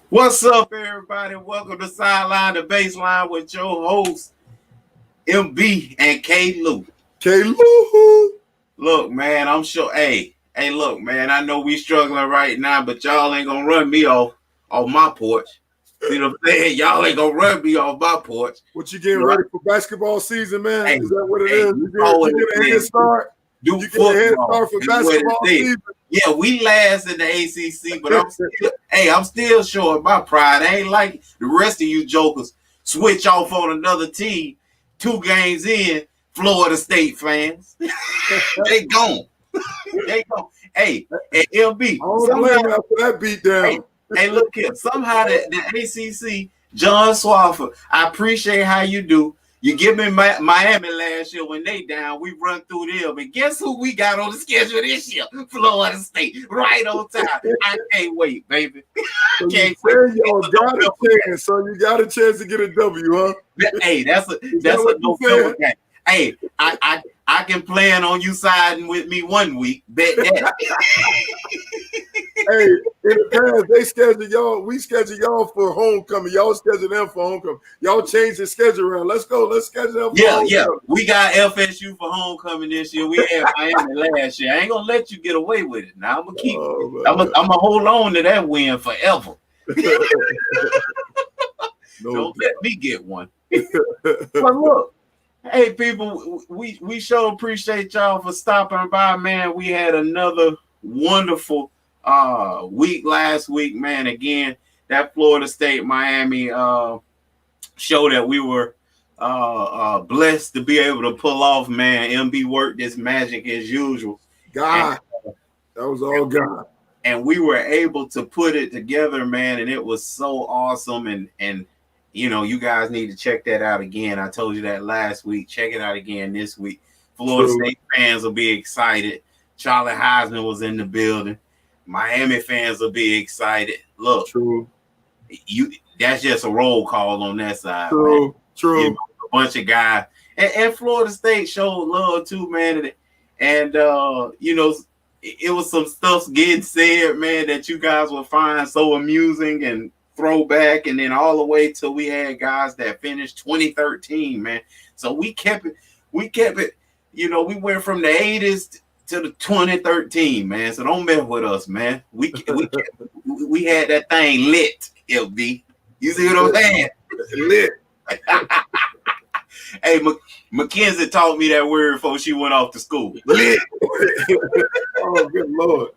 What's up, everybody? Welcome to Sideline, the Baseline with your hosts, MB and Klew. Klew. Look, man, I'm sure. Hey, look, man. I know we struggling right now, but y'all ain't gonna run me off my porch. See what I'm saying? Y'all ain't gonna run me off my porch. What you getting ready for basketball season, man? Hey, is that what it hey, is? You get a head start? Do You get a head football. start for basketball season? Yeah, we last in the ACC, but I'm still showing my pride. I ain't like the rest of you jokers switch off on another team 2 games in. Florida State fans, they gone. They gone. Hey, and LB. I don't blame after that beat down. Hey, look here. Somehow the ACC, John Swafford, I appreciate how you do. You give me Miami last year when they down, we run through them. And guess who we got on the schedule this year? Florida State, right on time. I can't wait, baby. So can't wait. Y'all got a chance, so you got a chance to get a W, huh? Hey, that's a November game. Hey, I can plan on you siding with me one week. Bet that. Hey, in the past, they schedule y'all. We schedule y'all for homecoming. Y'all schedule them for homecoming. Y'all change the schedule around. Let's go. Let's schedule them for homecoming. Yeah. We got FSU for homecoming this year. We had Miami last year. I ain't gonna let you get away with it. Now I'm gonna keep. I'm gonna hold on to that win forever. Don't let me get one. But look. Hey, people, we sure appreciate y'all for stopping by, man. We had another wonderful week last week, man. Again, that Florida State Miami show that we were blessed to be able to pull off, man. MB worked this magic as usual. God, that was all God. And we were able to put it together, man, and it was so awesome. And you know, you guys need to check that out again. I told you that last week. Check it out again this week. Florida State fans will be excited. Charlie Heisman was in the building. Miami fans will be excited. Look, that's just a roll call on that side. True. You know, a bunch of guys. And Florida State showed love too, man. And you know, it was some stuff getting said, man, that you guys will find so amusing and throwback, and then all the way till we had guys that finished 2013, man. So we kept it, you know, we went from the 80s to the 2013, man. So don't mess with us, man. We had that thing lit, LB. You see what I'm saying? Lit. Hey, Mackenzie taught me that word before she went off to school. Lit. Oh, good Lord.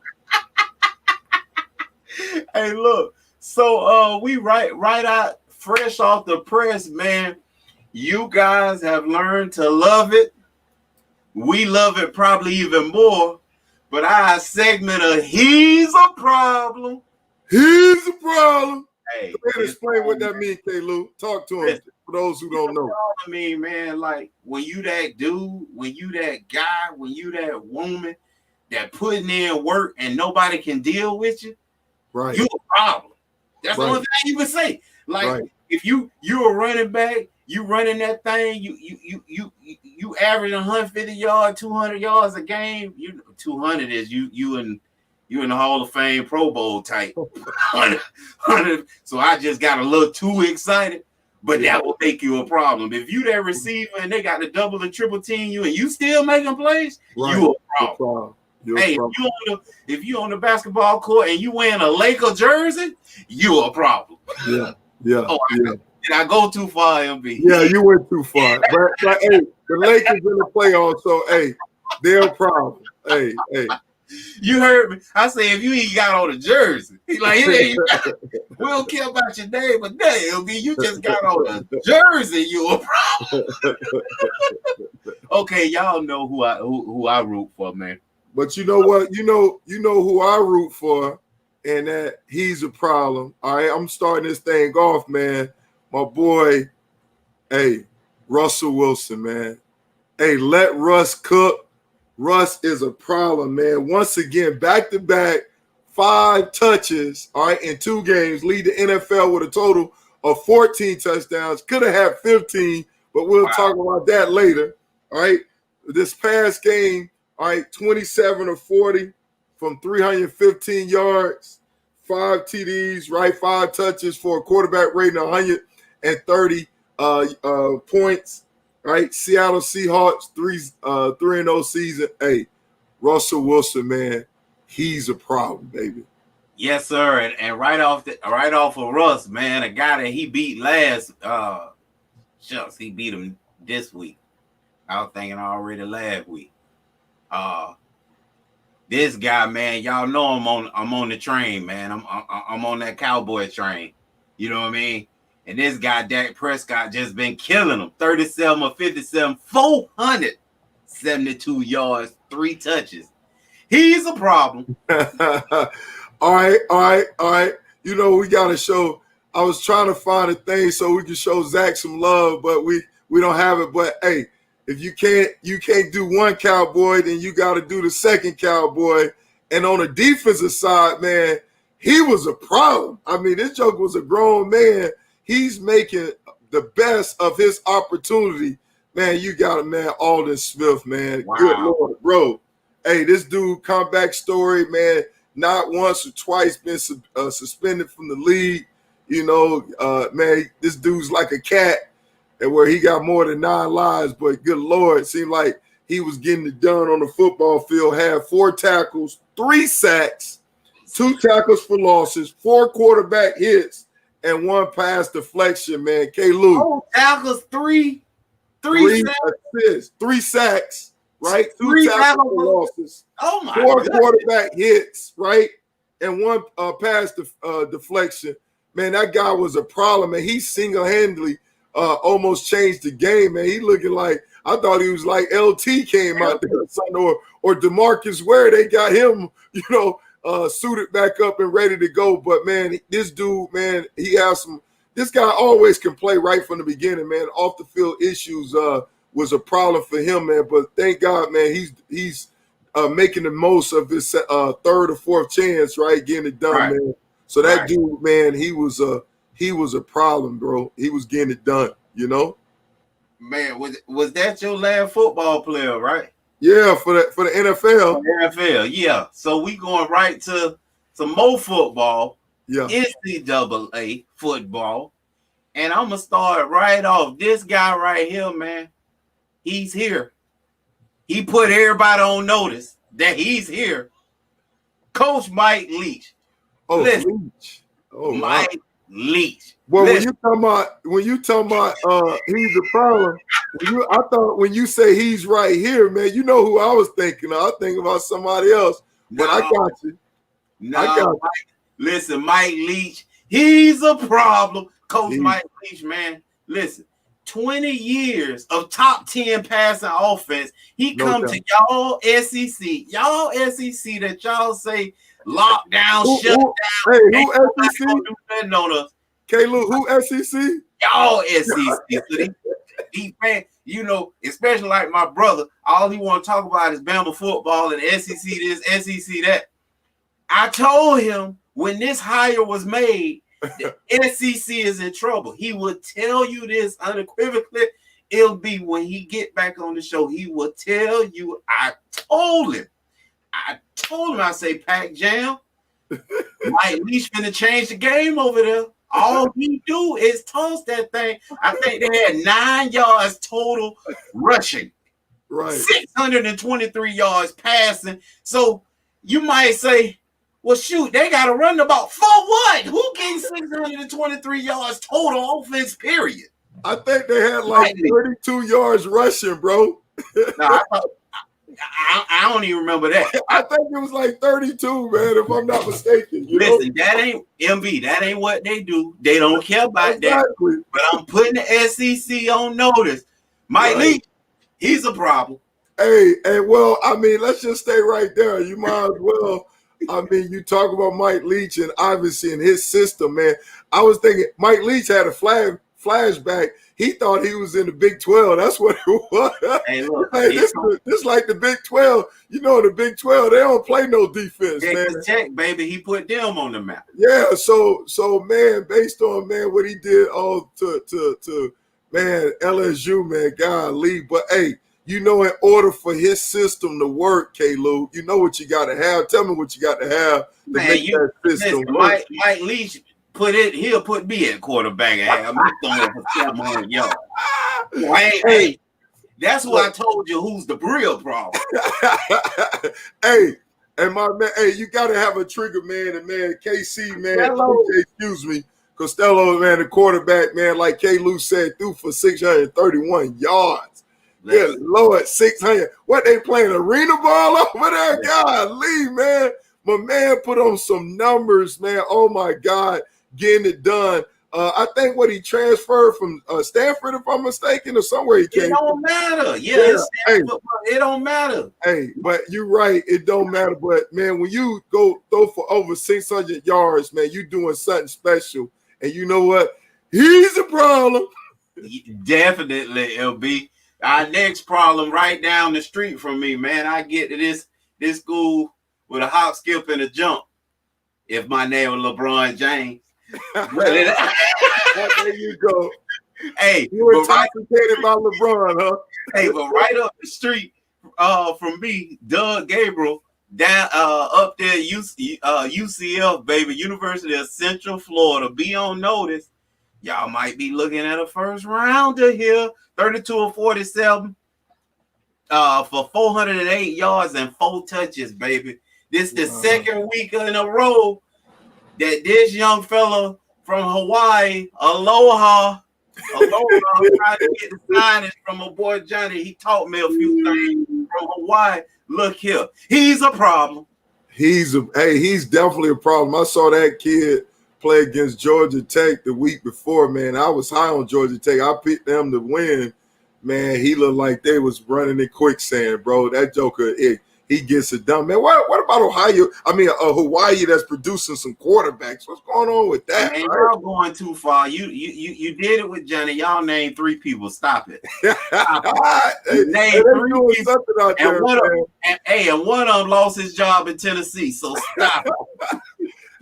Hey, look. So we right out fresh off the press, man. You guys have learned to love it. We love it probably even more. But our segment of He's a Problem. He's a problem. Hey, go ahead and explain what that means, Klew. Talk to him for those who don't know. I mean, man, like when you that dude, when you that guy, when you that woman that putting in work and nobody can deal with you, right? You a problem. That's the only thing you can say. Like if you a running back, you running that thing, you average 150 yards, 200 yards a game. 200 is you in the Hall of Fame Pro Bowl type. 100. So I just got a little too excited, but that will make you a problem. If you that receiver and they got to double and triple team you and you still making plays, you a problem. Hey, if you on the basketball court and you wearing a Laker jersey, you a problem. Yeah. Did I go too far, MB? Yeah, you went too far. But hey, the Lakers in the playoffs, so hey, they're a problem. Hey. You heard me. I say if you ain't got on a jersey, like we don't care about your name, but damn, MB, you just got on a jersey, you a problem. Okay, y'all know who I root for, man. But you know what? You know who I root for, and that he's a problem. All right, I'm starting this thing off, man. My boy, hey, Russell Wilson, man. Hey, let Russ cook. Russ is a problem, man. Once again, back-to-back, 5 touches, all right, in 2 games, lead the NFL with a total of 14 touchdowns. Could have had 15, but we'll talk about that later, all right? This past game, all right, 27 of 40 from 315 yards, TDs, right? 5 touches for a quarterback rating 130 points, right? Seattle Seahawks 3-0 season. Hey, Russell Wilson, man, he's a problem, baby. Yes, sir. And right off of Russ, man, a guy that he beat last shucks, he beat him this week. I was thinking already last week. This guy, man, y'all know I'm on the train, man. I'm on that Cowboy train. You know what I mean? And this guy, Dak Prescott, just been killing him. 37 or 57, 472 yards, 3 touches. He's a problem. All right. You know, we got to show. I was trying to find a thing so we can show Zach some love, but we don't have it. But hey, if you can't do one Cowboy, then you got to do the second Cowboy. And on the defensive side, man, he was a problem. I mean, this joke was a grown man. He's making the best of his opportunity. Man, you got him, man. Alden Smith, man. Wow. Good Lord, bro. Hey, this dude comeback story, man. Not once or twice been suspended from the league. You know, man, this dude's like a cat, and where he got more than 9 lives. But good Lord, it seemed like he was getting it done on the football field. Had 4 tackles, 3 sacks, 2 tackles for losses, 4 quarterback hits, and 1 pass deflection. Man, Klew. 4 tackles, 3 assists, 3 sacks. Right, 2 tackles for losses. Oh my! 4 quarterback hits, right, and 1 pass deflection. Man, that guy was a problem, and he single-handedly almost changed the game. Man, he looking like, I thought he was like LT came out there, or DeMarcus Ware. They got him, you know, suited back up and ready to go. But man, this dude, man, he has some. This guy always can play right from the beginning, man. Off the field issues was a problem for him, man. But thank God, man, he's making the most of his 3rd or 4th chance, right, getting it done, right, man. So that dude, man, he was a problem, bro. He was getting it done, you know. Man, was that your last football player, right? Yeah, for the NFL. For the NFL, yeah. So we going right to some more football. Yeah. NCAA football, and I'm gonna start right off. This guy right here, man. He's here. He put everybody on notice that he's here. Coach Mike Leach. Oh, Leach. Oh, Mike Leach. Well, when you talking about he's a problem, I thought when you say he's right here, man, you know who I was thinking of. I was thinking about somebody else. But I got you. No, I got you. Listen, Mike Leach, he's a problem. Coach Mike Leach, man. Listen. 20 years of top 10 passing offense. He come to y'all SEC. Y'all SEC that y'all say lockdown, shut down. Hey, who SEC? Do nothing on us. Klew, who SEC? Y'all SEC. He, man, you know, especially like my brother, all he want to talk about is Bama football and SEC this, SEC that. I told him when this hire was made, the SEC is in trouble. He would tell you this unequivocally. It'll be when he get back on the show. He will tell you. I told him. I say, Pac Jam. Mike Leach finna change the game over there. All he do is toss that thing. I think they had 9 yards total rushing. Right. 623 yards passing. So you might say, well, shoot, they got to run about for what? Who getting 623 yards total offense, period? I think they had like 32 yards rushing, bro. No, I don't even remember that. I think it was like 32, man, if I'm not mistaken. Listen, that ain't MV. That ain't what they do. They don't care about that. But I'm putting the SEC on notice. Mike Leach, he's a problem. Hey, well, I mean, let's just stay right there. You might as well. I mean, you talk about Mike Leach and obviously in his system, man. I was thinking Mike Leach had a flashback. He thought he was in the Big 12. That's what it was. Hey, look, this like the Big 12. You know, the Big 12, they don't play no defense, man. Tech, baby, he put them on the map. Yeah, so man, based on what he did all to LSU, man, golly. But hey, you know, in order for his system to work, Klew, you know what you got to have. Tell me what you got to have to make that system work. Mike Leach he'll put me at quarterback and have me throwing for 700 yards. Hey, that's why I told you who's the real problem. Hey, and my man, hey, you got to have a trigger man, and man, KC, man, excuse me, Costello, man, the quarterback, man, like Klew said, threw for 631 yards. Yeah, Lord, 600. What they playing, arena ball over there? Golly, man. My man put on some numbers, man. Oh, my God, getting it done. I think what he transferred from Stanford, if I'm mistaken, or somewhere he came. It don't matter. Yeah. It don't matter. Hey, but you're right. It don't matter. But, man, when you go throw for over 600 yards, man, you doing something special. And you know what? He's a problem. Definitely, LB. Our next problem right down the street from me, man. I get to this school with a hop, skip, and a jump. If my name was LeBron James. There you go. Hey, you were intoxicated by LeBron, huh? Hey, but right up the street from me, Doug Gabriel, down up there, UCF, baby, University of Central Florida. Be on notice. Y'all might be looking at a first rounder here, 32 or 47 for 408 yards and 4 touches, baby. This is the second week in a row that this young fella from Hawaii, Aloha, trying to get the signage from my boy Johnny. He taught me a few things from Hawaii. Look here, he's a problem. He's definitely a problem. I saw that kid play against Georgia Tech the week before, man. I was high on Georgia Tech. I picked them to win. Man, he looked like they was running in quicksand, bro. That joker, he gets it done, man. What about Ohio? I mean, Hawaii that's producing some quarterbacks. What's going on with that? Man, y'all going too far. You did it with Johnny. Y'all named 3 people. Stop it. Name 3 people. And one of them lost his job in Tennessee. So stop it.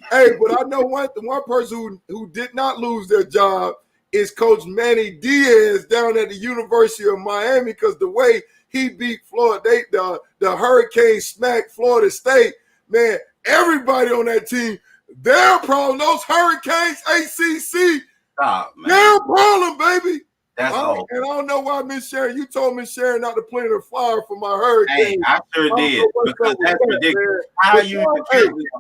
Hey, but I know one person who did not lose their job is Coach Manny Diaz down at the University of Miami, because the way he beat Florida, the Hurricanes smacked Florida State. Man, everybody on that team, their problem. Those Hurricanes, ACC, their problem, baby. That's all. And I don't know why Miss Sharon, you told Miss Sharon not to plant a flower for my Hurricanes. Hey, I sure did, because that's ridiculous. How you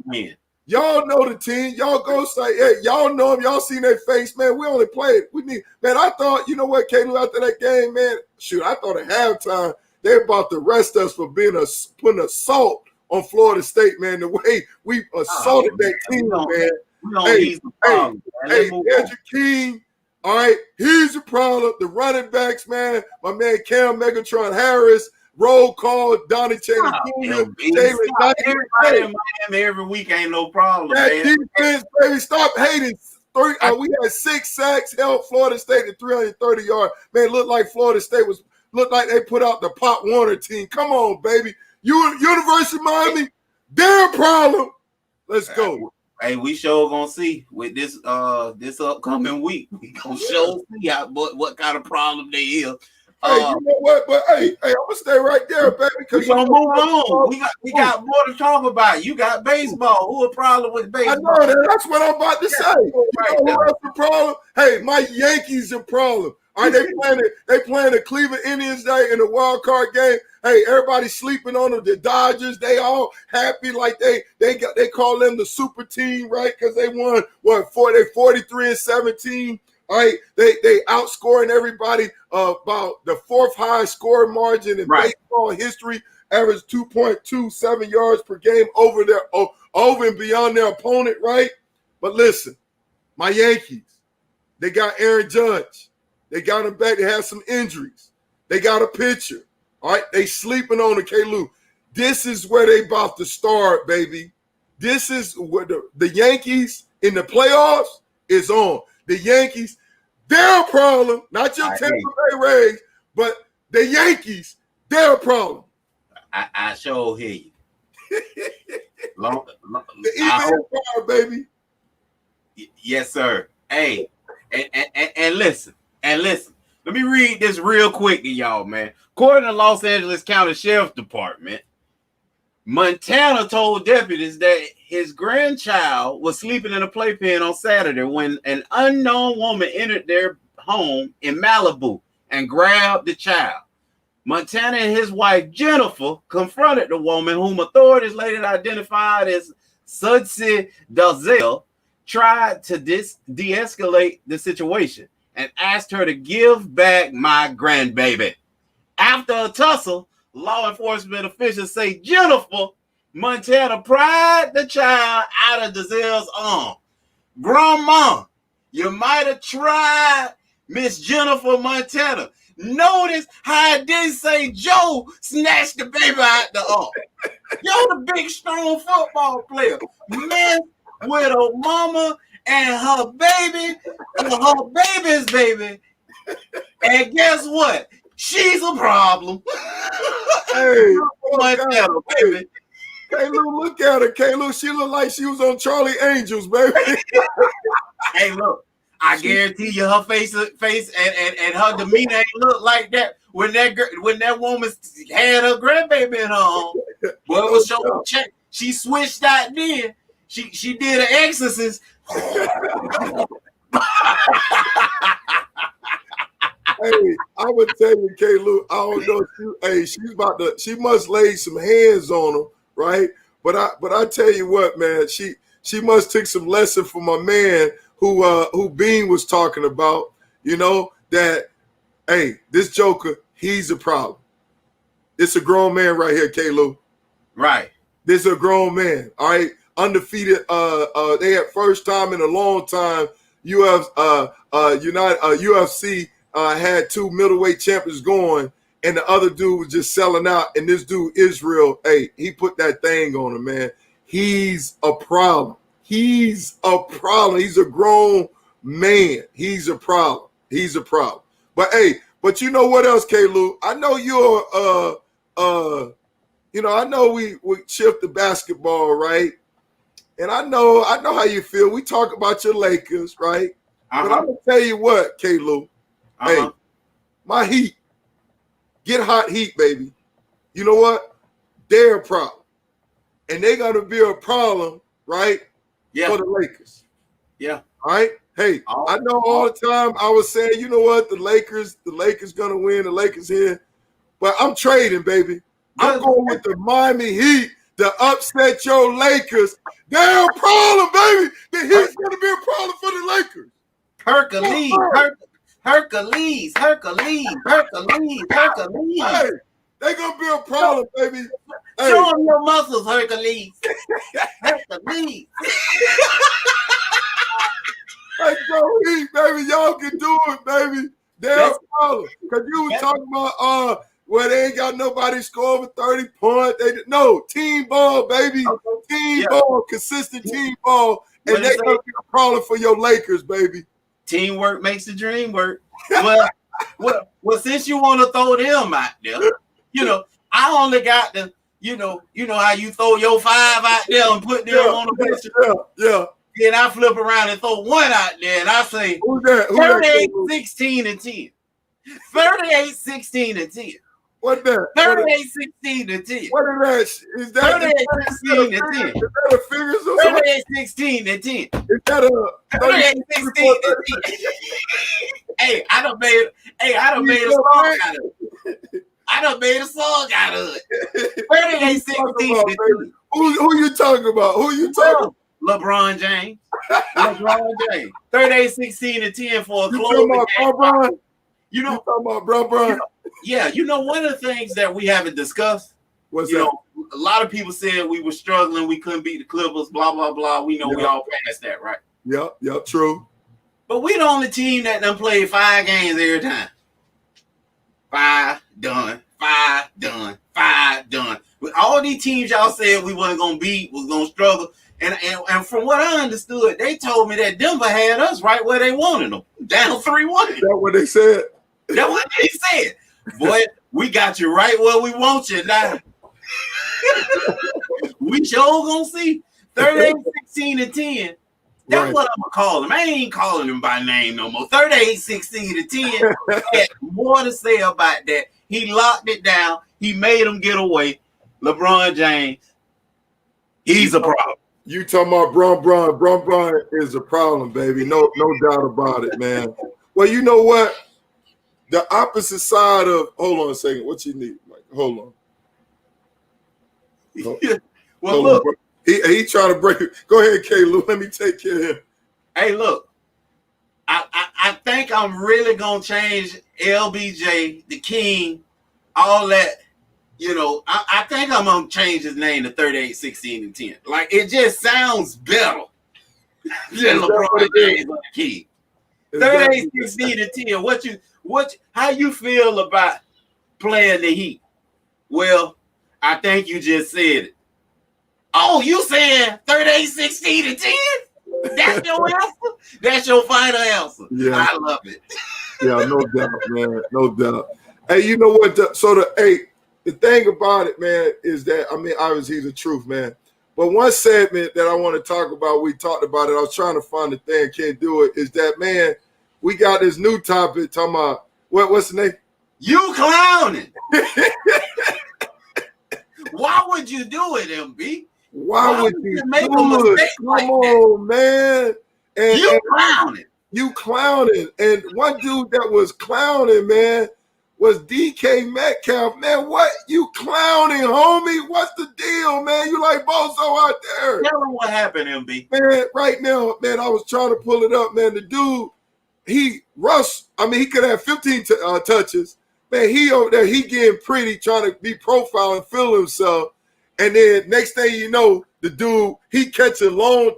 win? Y'all know the team. Y'all go say, hey, y'all know them. Y'all seen their face, man. We only played. Man, I thought, you know what, Klew, after that game, man, shoot, I thought at halftime they're about to arrest us for putting assault on Florida State, man. The way we assaulted that team, man. Hey, Andrew King, all right, he's a problem. The running backs, man, my man Cam Megatron Harris. Roll call, Donnie Cheney Jr. Everybody in Miami every week ain't no problem. That defense, baby, stop hating. We had 6 sacks, held Florida State at 330 yards. Man, looked like Florida State looked like they put out the Pop Warner team. Come on, baby. University of Miami, their problem. Let's go. Hey, we sure gonna see with this upcoming week. We gonna see what kind of problem they is. Hey, you know what? But hey, I'm gonna stay right there, baby. Because we gonna move on. We got more to talk about. You got baseball. Who a problem with baseball? I know that. That's what I'm about to say. You know who else the problem? Hey, my Yankees a problem. All right, they playing the Cleveland Indians day in the wild card game. Hey, everybody sleeping on them. The Dodgers, they all happy like they call them the super team, right? Because they won they 43-17. All right, they outscoring everybody about the 4th highest scoring margin in baseball history, average 2.27 yards per game over and beyond their opponent, right? But listen, my Yankees, they got Aaron Judge. They got him back. They had some injuries. They got a pitcher. All right, they sleeping on the Klew. This is where they about to start, baby. This is where the Yankees in the playoffs is on. The Yankees, their problem, not your Tampa Bay Rays, but the Yankees, their problem. I sure hear you. The email power, baby. Yes, sir. Hey, and listen, Let me read this real quick to y'all, man. According to Los Angeles County Sheriff's Department, Montana told deputies that his grandchild was sleeping in a playpen on Saturday when an unknown woman entered their home in Malibu and grabbed the child. Montana and his wife, Jennifer, confronted the woman, whom authorities later identified as Sudsi Dalzell, tried to de-escalate the situation and asked her to give back my grandbaby. After a tussle, law enforcement officials say Jennifer Montana pried the child out of Dalzell's arm. Grandma, you might have tried Miss Jennifer Montana. Notice how I didn't say Joe snatched the baby out the arm. You're the big, strong football player. Man with a mama and her baby and her baby's baby. And guess what? She's a problem. Hey, Montana, baby. Klew, look at her. Klew, she looked like she was on Charlie Angels, baby. Hey, look. I guarantee you, her face and her demeanor ain't look like that when that woman had her grandbaby in her arm. Boy, it was showing check. She switched out then. She did an exorcist. Hey, I would tell you, Klew, I don't know. She must lay some hands on him, right? But I tell you what, man, she must take some lesson from my man who Bean was talking about, that, hey, this Joker, he's a problem. It's a grown man right here, Klew. Right. This is a grown man, all right? Undefeated. They had first time in a long time. UFC had 2 middleweight champions going, and the other dude was just selling out. And this dude, Israel, hey, he put that thing on him, man. He's a problem. He's a problem. He's a grown man. He's a problem. He's a problem. But hey, you know what else, Klew? I know you're I know we shift the basketball, right? And I know how you feel. We talk about your Lakers, right? But I'm gonna tell you what, Klew. Hey, my Heat, get hot Heat, baby. You know what? They're a problem. And they're gonna be a problem, right? Yeah. For the Lakers. Yeah. All right. Hey, I know all the time I was saying, you know what, the Lakers gonna win, the Lakers here. But I'm trading, baby. I'm going with the Miami Heat to upset your Lakers. They're a problem, baby. The Heat's gonna be a problem for the Lakers. Hercules. Hey, they're gonna be a problem, baby. Hey. Show them your muscles, Hercules. Hercules. Hey, go Heat, baby. Y'all can do it, baby. They're a problem. Because you were talking about where they ain't got nobody score over 30 points. No, team ball, baby. Team ball, consistent team ball. And they're going to be a problem for your Lakers, baby. Teamwork makes the dream work. Well, since you want to throw them out there, I only got the, you know how you throw your 5 out there and put them on the bench. Yeah. Then I flip around and throw 1 out there and I say, who's that? 38, 16, and 10. 38, 16, and 10. What that? 38, 16, and 10. What is that? Is that 38, 16, and 10. Is that a figures or something? 38, 16, and 10. Is that a 38, 16, and 10. Hey, I done made a song out of it. I done made a song out of it. 38, 16, and 10. Who you talking about? Who you talking about? LeBron James. 38, 16, and 10 for a closing game. You talking about LeBron? One of the things that we haven't discussed. What's that? A lot of people said we were struggling, we couldn't beat the Clippers, blah, blah, blah. We know we all passed that, right? Yep, true. But we the only team that done played 5 games every time. 5 done, 5 done, 5 done. With all these teams y'all said we wasn't gonna beat, was gonna struggle. And from what I understood, they told me that Denver had us right where they wanted them, down 3-1. Is that what they said? That's what they said. Boy, we got you right where we want you now. We sure gonna see 38, 16, and 10. That's what I'm gonna call him. I ain't calling him by name no more. 38, 16 to 10. Had more to say about that. He locked it down. He made him get away. LeBron James, he's a problem. You talking about Bron is a problem, baby. No doubt about it, man. Well, you know what? The opposite side of hold on a second. What you need, Mike? Hold on. Well, hold look. On, he trying to break it. Go ahead, Klew. Let me take care of him. Hey, look. I think I'm really gonna change LBJ, the King, all that. You know, I think I'm gonna change his name to 38, 16, and 10. Like it just sounds better than LeBron James on the King. 38, 16, and 10. How you feel about playing the Heat? Well, I think you just said it. Oh, you saying 38, 16, and 10? That's your answer? That's your final answer. Yeah. I love it. Yeah, no doubt, man. No doubt. Hey, you know what? The thing about it, man, is that, I mean, obviously he's the truth, man. But one segment that I want to talk about, we talked about it, I was trying to find the thing, can't do it, is that, man, we got this new topic talking about, what's the name? You clowning. Why would you do it, MB? Why would you make a mistake like that? Come on, man. And you clowning. You clowning. And one dude that was clowning, man, was DK Metcalf. Man, what? You clowning, homie? What's the deal, man? You like Bozo out there. Tell him what happened, MB. Man, right now, man, I was trying to pull it up, man. The dude, he could have 15 touches. Man, he over there, he getting pretty, trying to be profiling, feel himself. And then next thing you know, the dude, he catch a long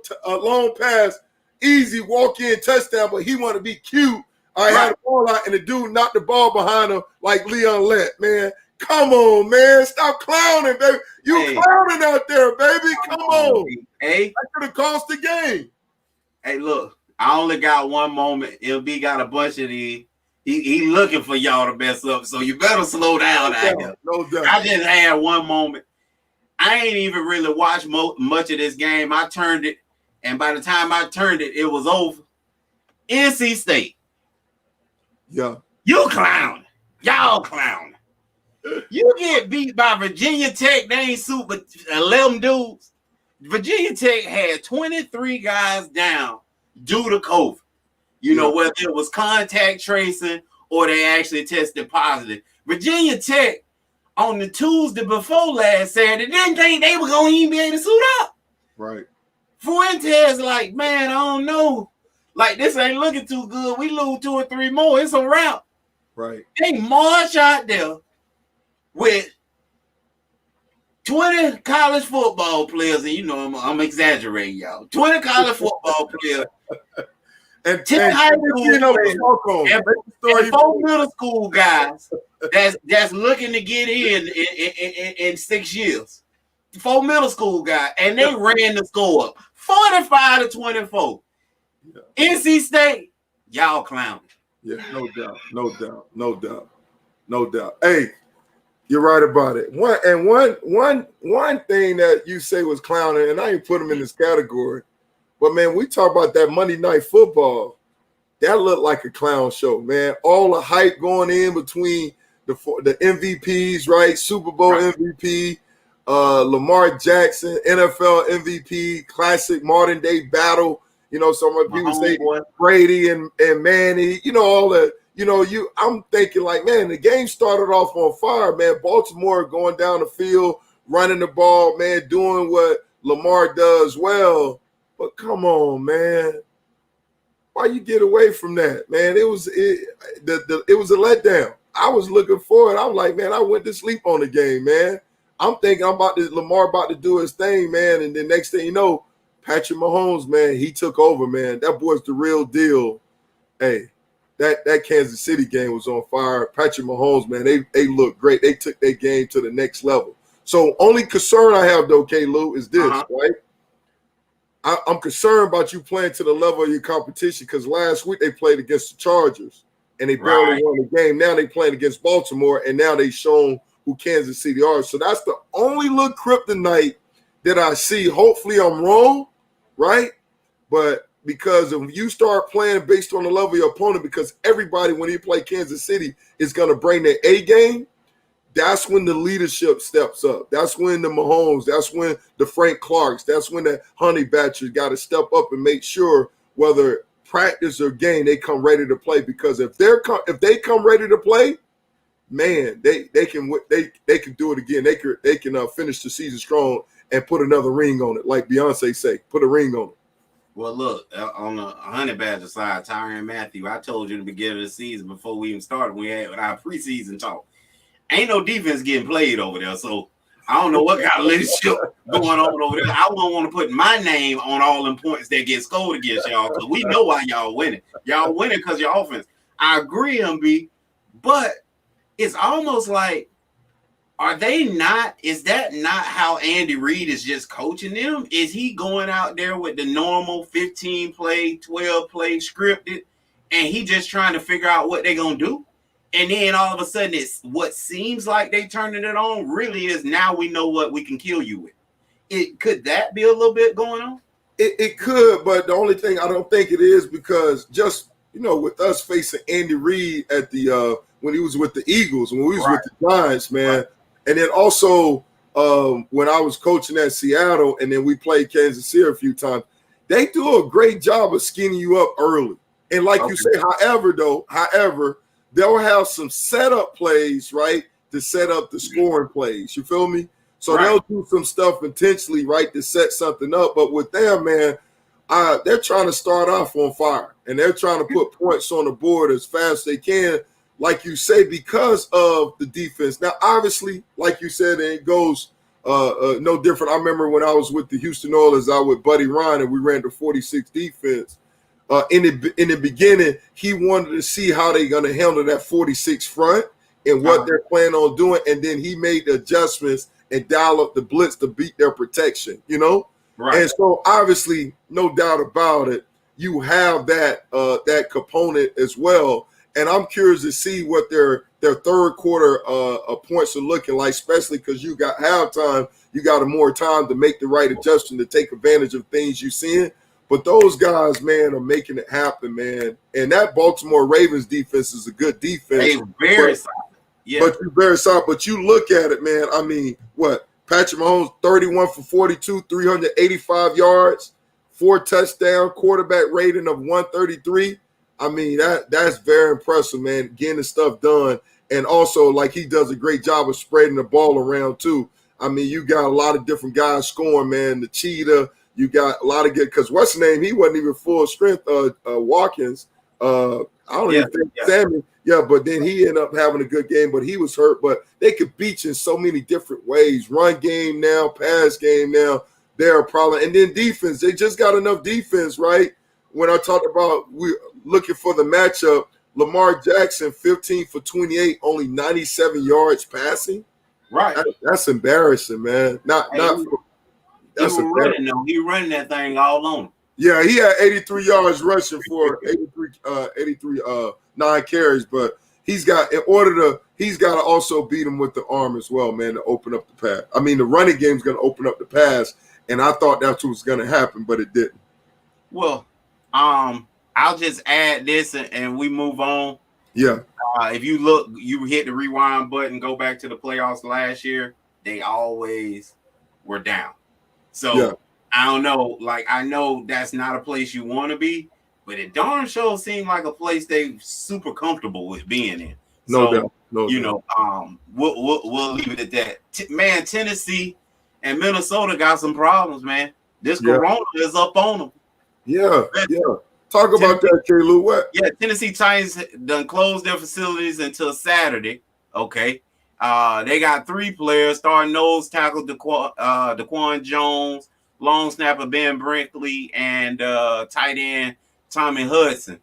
pass, easy walk-in touchdown, but he want to be cute. I had a ball out, and the dude knocked the ball behind him like Leon Lett, man. Come on, man. Stop clowning, baby. You clowning out there, baby. Come on. Hey. That could have cost the game. Hey, look, I only got one moment. LB got a bunch of these. He looking for y'all to mess up, so you better slow down. No doubt. I just had one moment. I ain't even really watched much of this game. I turned it, and by the time I turned it, it was over. NC State. Yeah. You clown. Y'all clown. You get beat by Virginia Tech. They ain't super 11 dudes. Virginia Tech had 23 guys down due to COVID. You know, whether it was contact tracing or they actually tested positive. Virginia Tech on the Tuesday before last Saturday didn't think they were going to even be able to suit up. Right. Fuentes like, man, I don't know. Like, this ain't looking too good. We lose 2 or 3 more. It's a wrap. Right. They march out there with 20 college football players. And, you know, I'm exaggerating, y'all. 20 college football players. And 10 high school players. And 4 middle school guys that's looking to get in 6 years. 4 middle school guys. And they ran the score up. 45-24. Yeah. NC State, y'all clowning. Yeah, no doubt. Hey, you're right about it. One thing that you say was clowning, and I ain't put them in this category, but man, we talk about that Monday Night Football. That looked like a clown show, man. All the hype going in between the MVPs, right? Super Bowl MVP, Lamar Jackson, NFL MVP, classic modern day battle. You know, some people say Brady and Manny, you know, all that, you know, I'm thinking like, man, the game started off on fire, man. Baltimore going down the field, running the ball, man, doing what Lamar does well. But come on, man. Why you get away from that, man? It was a letdown. I was looking forward. I'm like, man, I went to sleep on the game, man. I'm thinking Lamar about to do his thing, man. And the next thing you know, Patrick Mahomes, man, he took over, man. That boy's the real deal. Hey, that Kansas City game was on fire. Patrick Mahomes, man, they looked great. They took their game to the next level. So only concern I have, though, Klew, is this, right? I'm concerned about you playing to the level of your competition because last week they played against the Chargers and they barely won the game. Now they playing against Baltimore, and now they shown who Kansas City are. So that's the only little kryptonite that I see. Hopefully I'm wrong, right? But because if you start playing based on the level of your opponent, because everybody, when you play Kansas City, is going to bring their A game, that's when the leadership steps up. That's when the Mahomes, that's when the Frank Clarks, that's when the Honey Badgers got to step up and make sure whether practice or game, they come ready to play. Because if they come ready to play, man, they can do it again. They can finish the season strong and put another ring on it, like Beyonce say, put a ring on it. Well, look, on the Honey Badger side, Tyrann Mathieu, I told you in the beginning of the season before we even started, we had our preseason talk. Ain't no defense getting played over there, so I don't know what kind of leadership going on over there. I won't want to put my name on all them points that get scored against y'all, because we know why y'all winning. Y'all winning because your offense. I agree, MB, but it's almost like, is that not how Andy Reid is just coaching them? Is he going out there with the normal 15 play, 12 play scripted, and he just trying to figure out what they're going to do? And then all of a sudden, it's what seems like they turning it on really is now we know what we can kill you with. Could that be a little bit going on? It could, but the only thing I don't think it is, because just, with us facing Andy Reid at the when he was with the Eagles, when we was with the Giants, man, and then also when I was coaching at Seattle, and then we played Kansas City a few times, they do a great job of skinning you up early. And like you say, however, they'll have some setup plays, right, to set up the scoring plays. You feel me? So they'll do some stuff intentionally, right, to set something up. But with them, man, they're trying to start off on fire, and they're trying to put points on the board as fast as they can, like you say, because of the defense. Now, obviously, like you said, it goes no different. I remember when I was with the Houston Oilers, I was with Buddy Ryan, and we ran the 46 defense. In the beginning, he wanted to see how they're going to handle that 46 front and what they're planning on doing, and then he made the adjustments and dial up the blitz to beat their protection, Right. And so, obviously, no doubt about it, you have that component as well. And I'm curious to see what their third quarter points are looking like, especially because you got halftime, you got more time to make the right adjustment to take advantage of things you're seeing. But those guys, man, are making it happen, man. And that Baltimore Ravens defense is a good defense. They're very solid. Yeah. But you're very solid. But you look at it, man. I mean, what? Patrick Mahomes, 31 for 42, 385 yards, 4 touchdown, quarterback rating of 133. I mean, that's very impressive, man, getting the stuff done. And also, like, he does a great job of spreading the ball around, too. I mean, you got a lot of different guys scoring, man. The Cheetah. You got a lot of good, because what's the name? He wasn't even full strength. Watkins. I don't even think Sammy. Yeah, but then he ended up having a good game, but he was hurt. But they could beat you in so many different ways. Run game now, pass game now. They're a problem. And then defense. They just got enough defense, right? When I talked about we looking for the matchup, Lamar Jackson, 15 for 28, only 97 yards passing. Right. That's embarrassing, man. He running that thing all on. Yeah, he had 83 yards rushing for 83 9 carries, but he's got to also beat him with the arm as well, man, to open up the pass. I mean, the running game's going to open up the pass, and I thought that's what was going to happen, but it didn't. Well, I'll just add this and we move on. Yeah. If you look, you hit the rewind button, go back to the playoffs last year, they always were down. So I don't know. Like, I know that's not a place you want to be, but it darn sure seemed like a place they super comfortable with being in. No doubt. We'll leave it at that. Man, Tennessee and Minnesota got some problems, man. This corona is up on them. Yeah. Talk about that, Klew. What? Yeah, Tennessee Titans done closed their facilities until Saturday. Okay. They got 3 players, starting nose tackle Daquan Jones, long snapper Ben Brinkley, and tight end Tommy Hudson.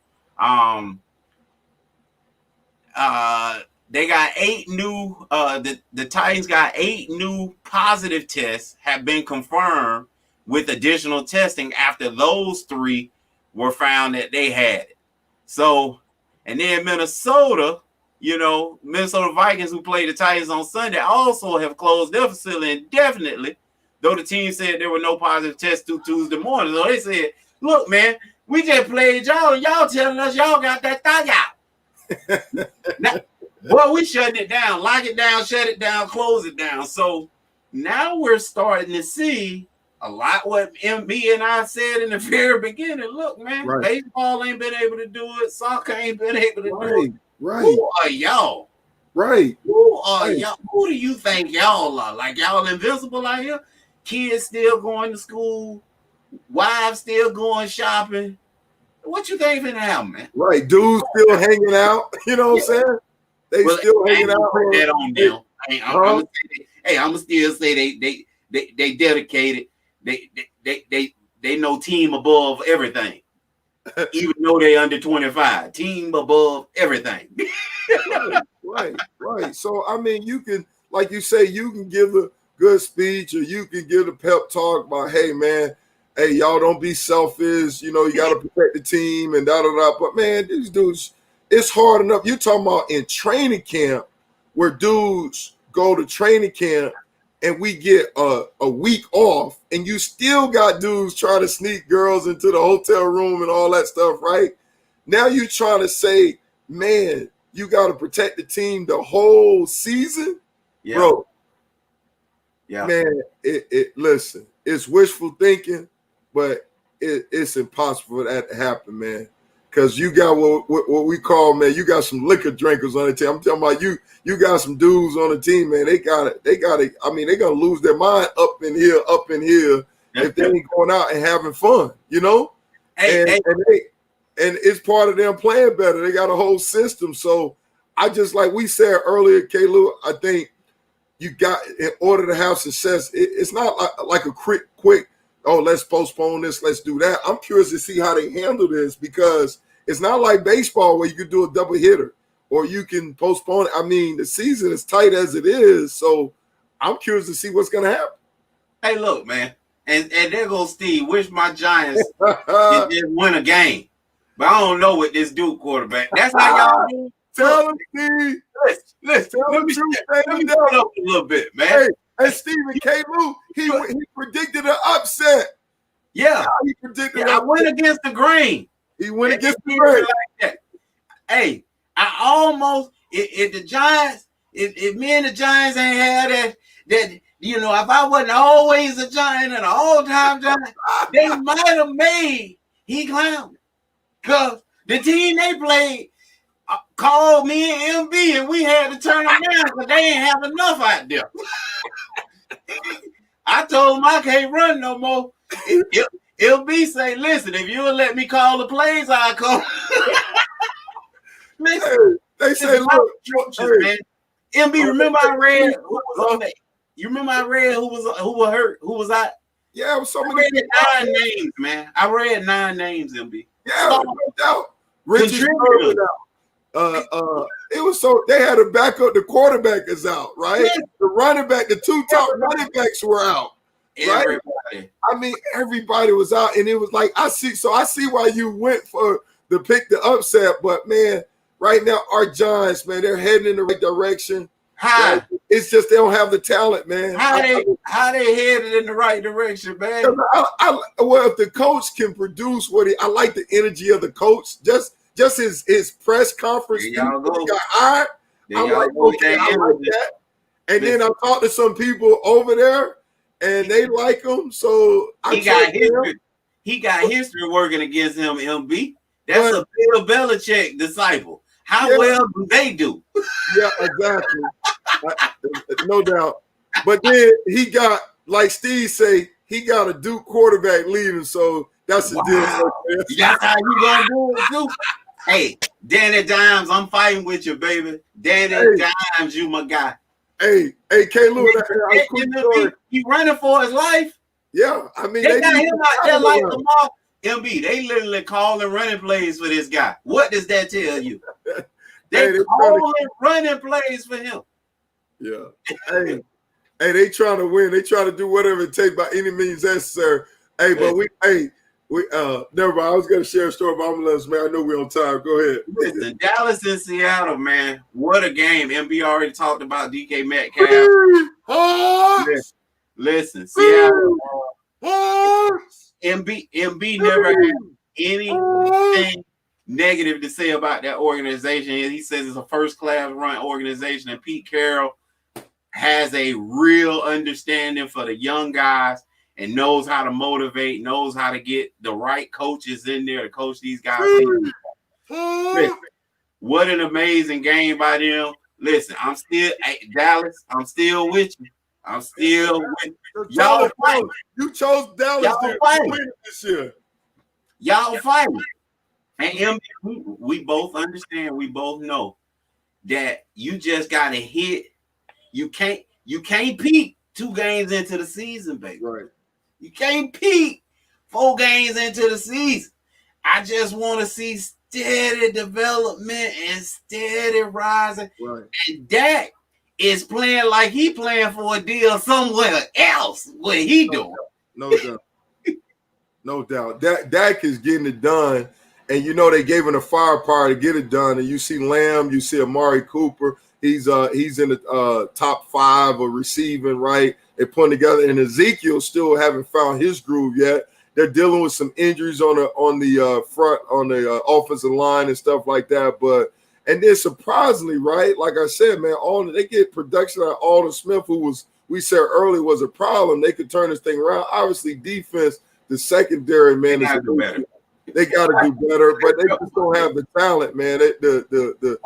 They got 8 new the Titans got 8 new positive tests have been confirmed with additional testing after those 3 were found that they had it. So, and then Minnesota, Minnesota Vikings, who played the Titans on Sunday, also have closed their facility indefinitely, though the team said there were no positive tests through Tuesday morning. So they said, look, man, We just played y'all, and y'all telling us y'all got that thing out. Now, well, we shutting it down, lock it down, shut it down, close it down. So now we're starting to see a lot what MB and I said in the very beginning. Look, man, baseball ain't been able to do it. Soccer ain't been able to do it. Right. Who are y'all? Right. Who are y'all? Who do you think y'all are? Like y'all invincible out here? Kids still going to school, wives still going shopping. What you think finna happen, man? Right. Dudes still hanging out. You know what I'm saying? They still hanging out. Put that on them. I'm gonna still say they dedicated. They know team above everything. Even though they under 25, team above everything. Right. So I mean, you can, like you say, you can give a good speech or you can give a pep talk about, hey man, hey, y'all don't be selfish, you know, you gotta protect the team and da. But man, these dudes, it's hard enough. You're talking about in training camp where dudes go to training camp and we get a week off, and you still got dudes trying to sneak girls into the hotel room and all that stuff, right? Now you're trying to say, man, you got to protect the team the whole season, bro. Yeah, man. Listen, it's wishful thinking, but it's impossible for that to happen, man. Because you got what we call, man, you got some liquor drinkers on the team. I'm talking about you got some dudes on the team, man. They got it. I mean, they're gonna lose their mind up in here, if they ain't going out and having fun, you know. And it's part of them playing better. They got a whole system. So I just, like we said earlier, Klew, I think you got, in order to have success, it's not like a quick, oh, let's postpone this, let's do that. I'm curious to see how they handle this, because it's not like baseball where you could do a double hitter or you can postpone it. I mean, the season is tight as it is, so I'm curious to see what's going to happen. Hey, look, man, and there goes Steve. Wish my Giants didn't win a game, but I don't know what this Duke quarterback. That's how y'all do. Tell him, Steve. Listen. Let me pull up a little bit, man. Hey, Stephen Klew, he predicted an upset. Yeah, he predicted. I went against the grain. He went against the grain like that. Hey, I almost if the Giants, if me and the Giants ain't had that, you know, if I wasn't always a Giant and an all-time Giant, they might have made he clown. Because the team they played called me and MB, and we had to turn them down because they ain't have enough out there. I told him I can't run no more. MB say, listen, if you'll let me call the plays, I'll come. Listen, they say, look, man. MB, remember I read who was on that? You remember I read who was hurt, who was out? Yeah, it was so many. I read 9 names, man. I read 9 names, MB. Yeah, no doubt. Richie was out. It was so they had to back up. The quarterback is out, right? Yeah. The running back, the 2 top running backs were out. Right? Everybody. I mean, everybody was out, and it was like I see why you went for the pick the upset, but man, right now our Giants, man, they're heading in the right direction. How? Right? It's just they don't have the talent, man. How they headed in the right direction, man? Well, if the coach can produce I like the energy of the coach. Just his press conference. Y'all go. Got hired. I like that. And then I talked to some people over there, and they like him. So he got history. He got history working against him. MB. That's a Bill Belichick disciple. How well do they do? Yeah, exactly. No doubt. But then he got, like Steve say, he got a Duke quarterback leading. So that's the deal. That's how you gonna do it, too. Hey, Danny Dimes, I'm fighting with you, baby. Danny Dimes, you my guy. Hey, Klew, he running for his life. Yeah, I mean they got him out there like Lamar. MB, they literally calling running plays for this guy. What does that tell you? They calling running plays for him. Yeah. Hey, they trying to win. They trying to do whatever it takes by any means necessary. Hey, but we never mind. I was gonna share a story about ambulance, man. I know we're on time. Go ahead. Listen, Dallas and Seattle, man. What a game. MB already talked about DK Metcalf. Listen, Seattle. MB anything negative to say about that organization. He says it's a first-class run organization, and Pete Carroll has a real understanding for the young guys and knows how to motivate, knows how to get the right coaches in there to coach these guys. Listen, what an amazing game by them. Listen, I'm still Dallas. I'm still with you. I'm still with you. Y'all fight. You chose Dallas to win this year. Y'all fight. And we both understand, we both know that you just gotta hit. You can't peak 2 games into the season, baby. Right. You can't peak 4 games into the season. I just want to see steady development and steady rising. Right. And Dak is playing like he playing for a deal somewhere else. What he doing? No doubt. No doubt. Dak is getting it done. And they gave him the firepower to get it done. And you see Lamb, you see Amari Cooper. He's in the top 5 of receiving, right? They're putting together. And Ezekiel still haven't found his groove yet. They're dealing with some injuries on the front, on the offensive line and stuff like that. And then surprisingly, right, like I said, man, they get production out of Alden Smith, who we said earlier was a problem. They could turn this thing around. Obviously, defense, the secondary, man, is better. They got to do better, but they just don't have the talent, man. The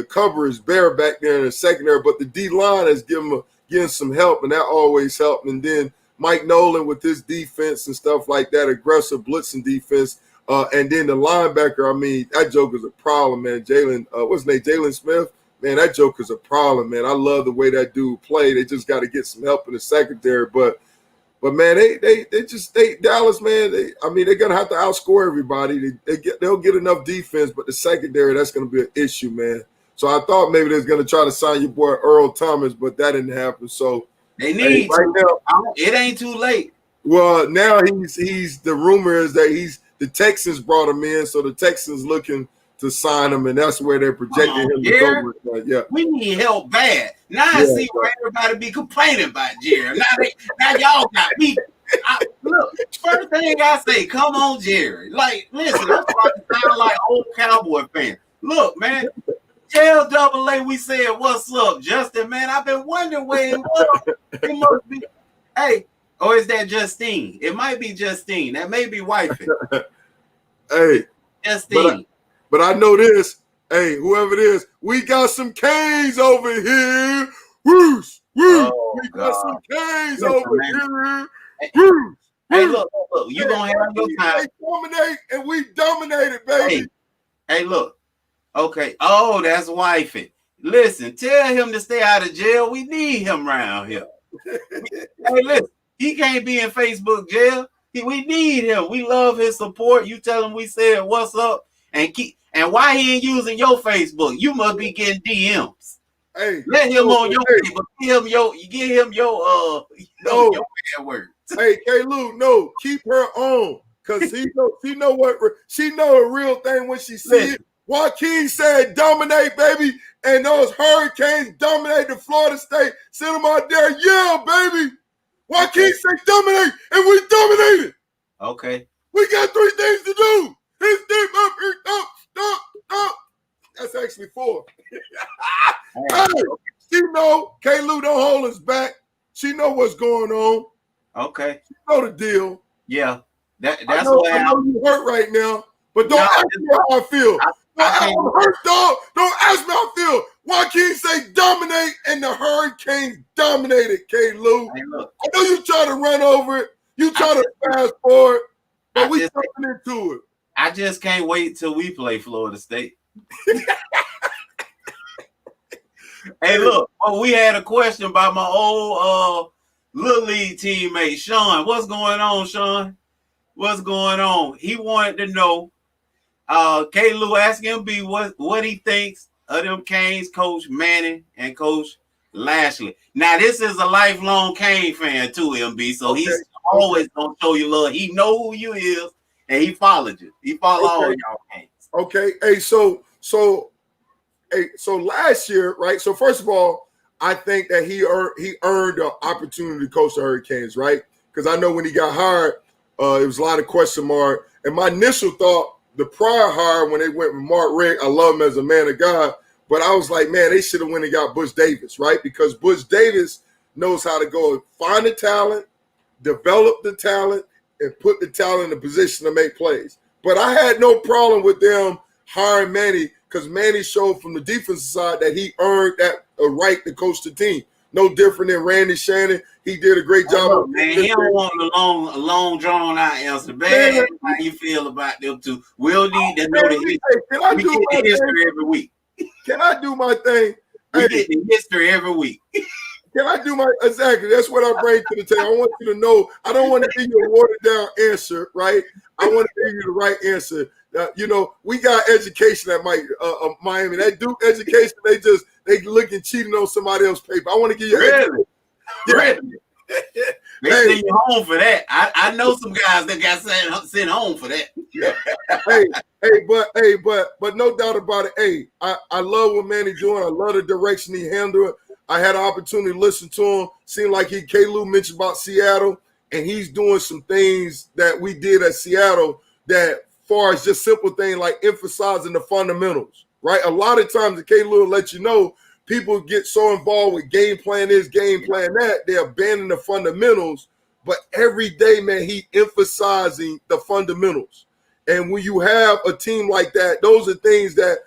cover is bare back there in the secondary, but the D line is getting some help, and that always helped. And then Mike Nolan with his defense and stuff like that, aggressive blitzing defense, and then the linebacker. I mean, that joker's a problem, man. Jalen Smith, man, that joker's a problem, man. I love the way that dude played. They just got to get some help in the secondary, but man, they Dallas, man. They're gonna have to outscore everybody. They'll get enough defense, but the secondary, that's gonna be an issue, man. So I thought maybe they're gonna try to sign your boy Earl Thomas, but that didn't happen. So they need right now. It ain't too late. Well, now he's the rumor is that the Texans brought him in, so the Texans looking to sign him, and that's where they're projecting him to go. Yeah, we need help bad. Now I see why everybody be complaining about Jerry. Now y'all got me. Look, first thing I say, come on, Jerry. Like, listen, I'm starting to sound like old Cowboy fan. Look, man, JLAA, we said, what's up, Justin, man? I've been wondering where he was. He must be. Hey, or is that Justine? It might be Justine. That may be wifey. Hey, Justine. But I know this. Hey, whoever it is, we got some Canes over here. Whoosh, whoosh. We got some Canes over here. Whoosh. Hey, look, you gonna have your time. They dominate, and we dominated, baby. Hey, look. Okay. Oh, that's wifey. Listen, tell him to stay out of jail. We need him around here. Hey, listen, he can't be in Facebook jail. We need him. We love his support. You tell him we said what's up, and why he ain't using your Facebook? You must be getting DMs. Hey, let him on your Facebook. Give him your bad words. Hey, Klew, no, keep her on, cause she know a real thing when she see it. Joaquin said dominate, baby, and those Hurricanes dominate the Florida State. Send them out there, yeah, baby. Joaquin said dominate, and we dominated. Okay. We got 3 things to do. His deep up, up. That's actually 4. Hey, she know Klew don't hold us back. She know what's going on. Okay. She know the deal. Yeah. That's I know you hurt right now, but don't ask me how I feel. I'm hurt, dog. Don't ask me how I feel. Joaquin say dominate, and the Hurricanes dominated, Klew. Hey, look. I know you try to run over it. You try to fast forward, but we jumping into it. I just can't wait till we play Florida State. Hey, look, we had a question by my old Little League teammate, Sean. What's going on, Sean? What's going on? He wanted to know, Klew asked him what he thinks of them Canes, Coach Manning and Coach Lashley. Now, this is a lifelong Cane fan too, MB, so he's always going to show you love. He know who you is, and he followed you. He followed all y'all Canes. Okay, hey, so last year, right? So first of all, I think that he earned the opportunity to coach the Hurricanes, right? Because I know when he got hired, it was a lot of question mark. And my initial thought, the prior hire when they went with Mark Richt, I love him as a man of God, but I was like, man, they should have went and got Butch Davis, right? Because Butch Davis knows how to go find the talent, develop the talent, and put the talent in a position to make plays. But I had no problem with them hiring Manny because Manny showed from the defensive side that he earned that right to coach the team. No different than Randy Shannon. He did a great job. Man, he don't want a long drawn out answer. Man, how you feel about them two? We'll need to know the history. Can I do my history every week? Can I do my thing? We get the history every week. Can I do my exactly? That's what I bring to the table. I want you to know. I don't want to give you a watered down answer, right? I want to give you the right answer. We got education at Miami. That Duke education, they looking cheating on somebody else's paper. I want to give you really. They send you home for that. I know some guys that got sent home for that. But no doubt about it. Hey, I love what Manny doing. I love the direction he handled it. I had an opportunity to listen to him. Seemed like Klew mentioned about Seattle, and he's doing some things that we did at Seattle that far as just simple things like emphasizing the fundamentals, right? A lot of times the Klew will let you know people get so involved with game plan this, game plan that, they abandon the fundamentals. But every day, man, he emphasizing the fundamentals. And when you have a team like that, those are things that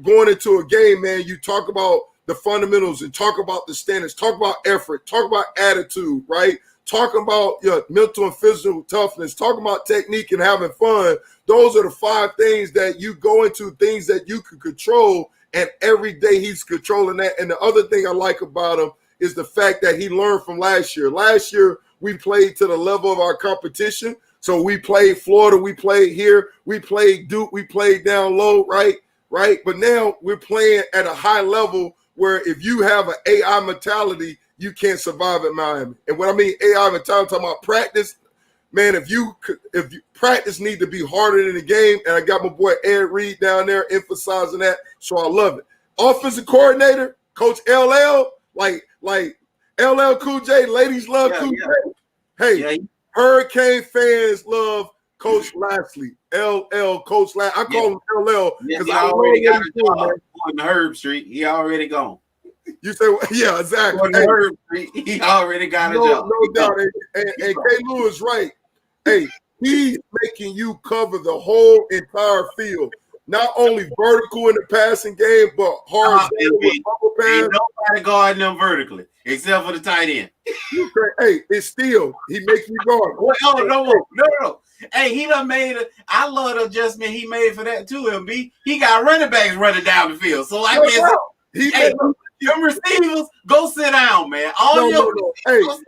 going into a game, man, you talk about the fundamentals and talk about the standards, talk about effort, talk about attitude, right? Talk about your mental and physical toughness, talk about technique and having fun. Those are the 5 things that you go into, things that you can control. And every day he's controlling that. And the other thing I like about him is the fact that he learned from last year. Last year, we played to the level of our competition. So we played Florida, we played here, we played Duke, we played down low, right? But now we're playing at a high level where if you have an AI mentality, you can't survive at Miami. And what I mean AI mentality, I'm talking about practice. Man, if you practice need to be harder than the game, and I got my boy Ed Reed down there emphasizing that, so I love it. Offensive coordinator, Coach LL, like LL Cool J, ladies love Cool J. Hey, Hurricane fans love Coach Lashley, LL Coach Lashley. I call him LL because I already got a job on Herb Street. He already gone. You say, yeah, exactly. Herb Street, he already got a job. No doubt. And Klew is right. Hey, he's making you cover the whole entire field. Not only vertical in the passing game, but horizontal with bubble pass. Ain't nobody guarding them vertically except for the tight end. Hey, it's still he makes you guard. No. Hey, he done made it. I love the adjustment he made for that too, MB. He got running backs running down the field. So I guess them receivers, go sit down, man. Hey, listen,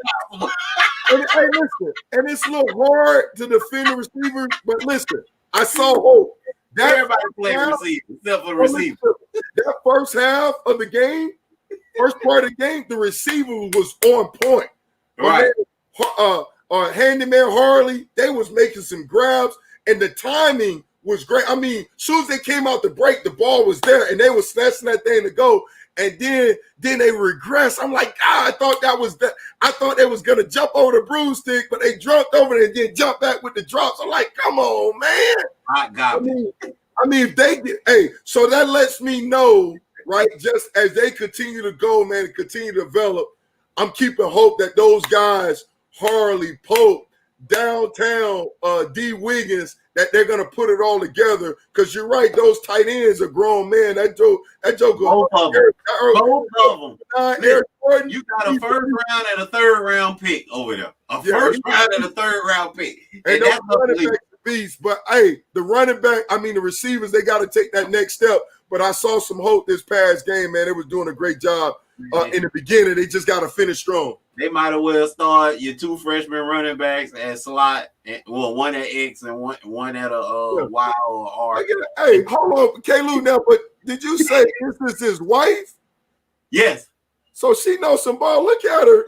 and it's a little hard to defend the receivers, but listen, I saw hope. Everybody playing receiver except for the receiver. That first half of the game, first part of the game, the receiver was on point. Right. Handyman Harley, they was making some grabs, and the timing was great. I mean, as soon as they came out the break, the ball was there, and they were snatching that thing to go. And then they regress. I'm like, I thought that was that. I thought they was gonna jump over the broomstick, but they jumped over it and then jump back with the drops. I'm like, come on, man. I mean, if they get, so that lets me know, right? Just as they continue to go, man, and continue to develop, I'm keeping hope that those guys, Harley, Pope, downtown, D. Wiggins, that they're gonna put it all together. Because you're right, those tight ends are grown men. That joke both of them. Jordan, you got a first round and a third round pick over there. First round and a third round pick. And that's running back beast. But hey, the running back, the receivers, they got to take that next step. But I saw some hope this past game, man. They was doing a great job in the beginning. They just got to finish strong. They might have well start your 2 freshman running backs at slot, one at X and one at a Y or R. Hey, hold on, Klew now, but did you say this is his wife? Yes. So she knows some ball. Look at her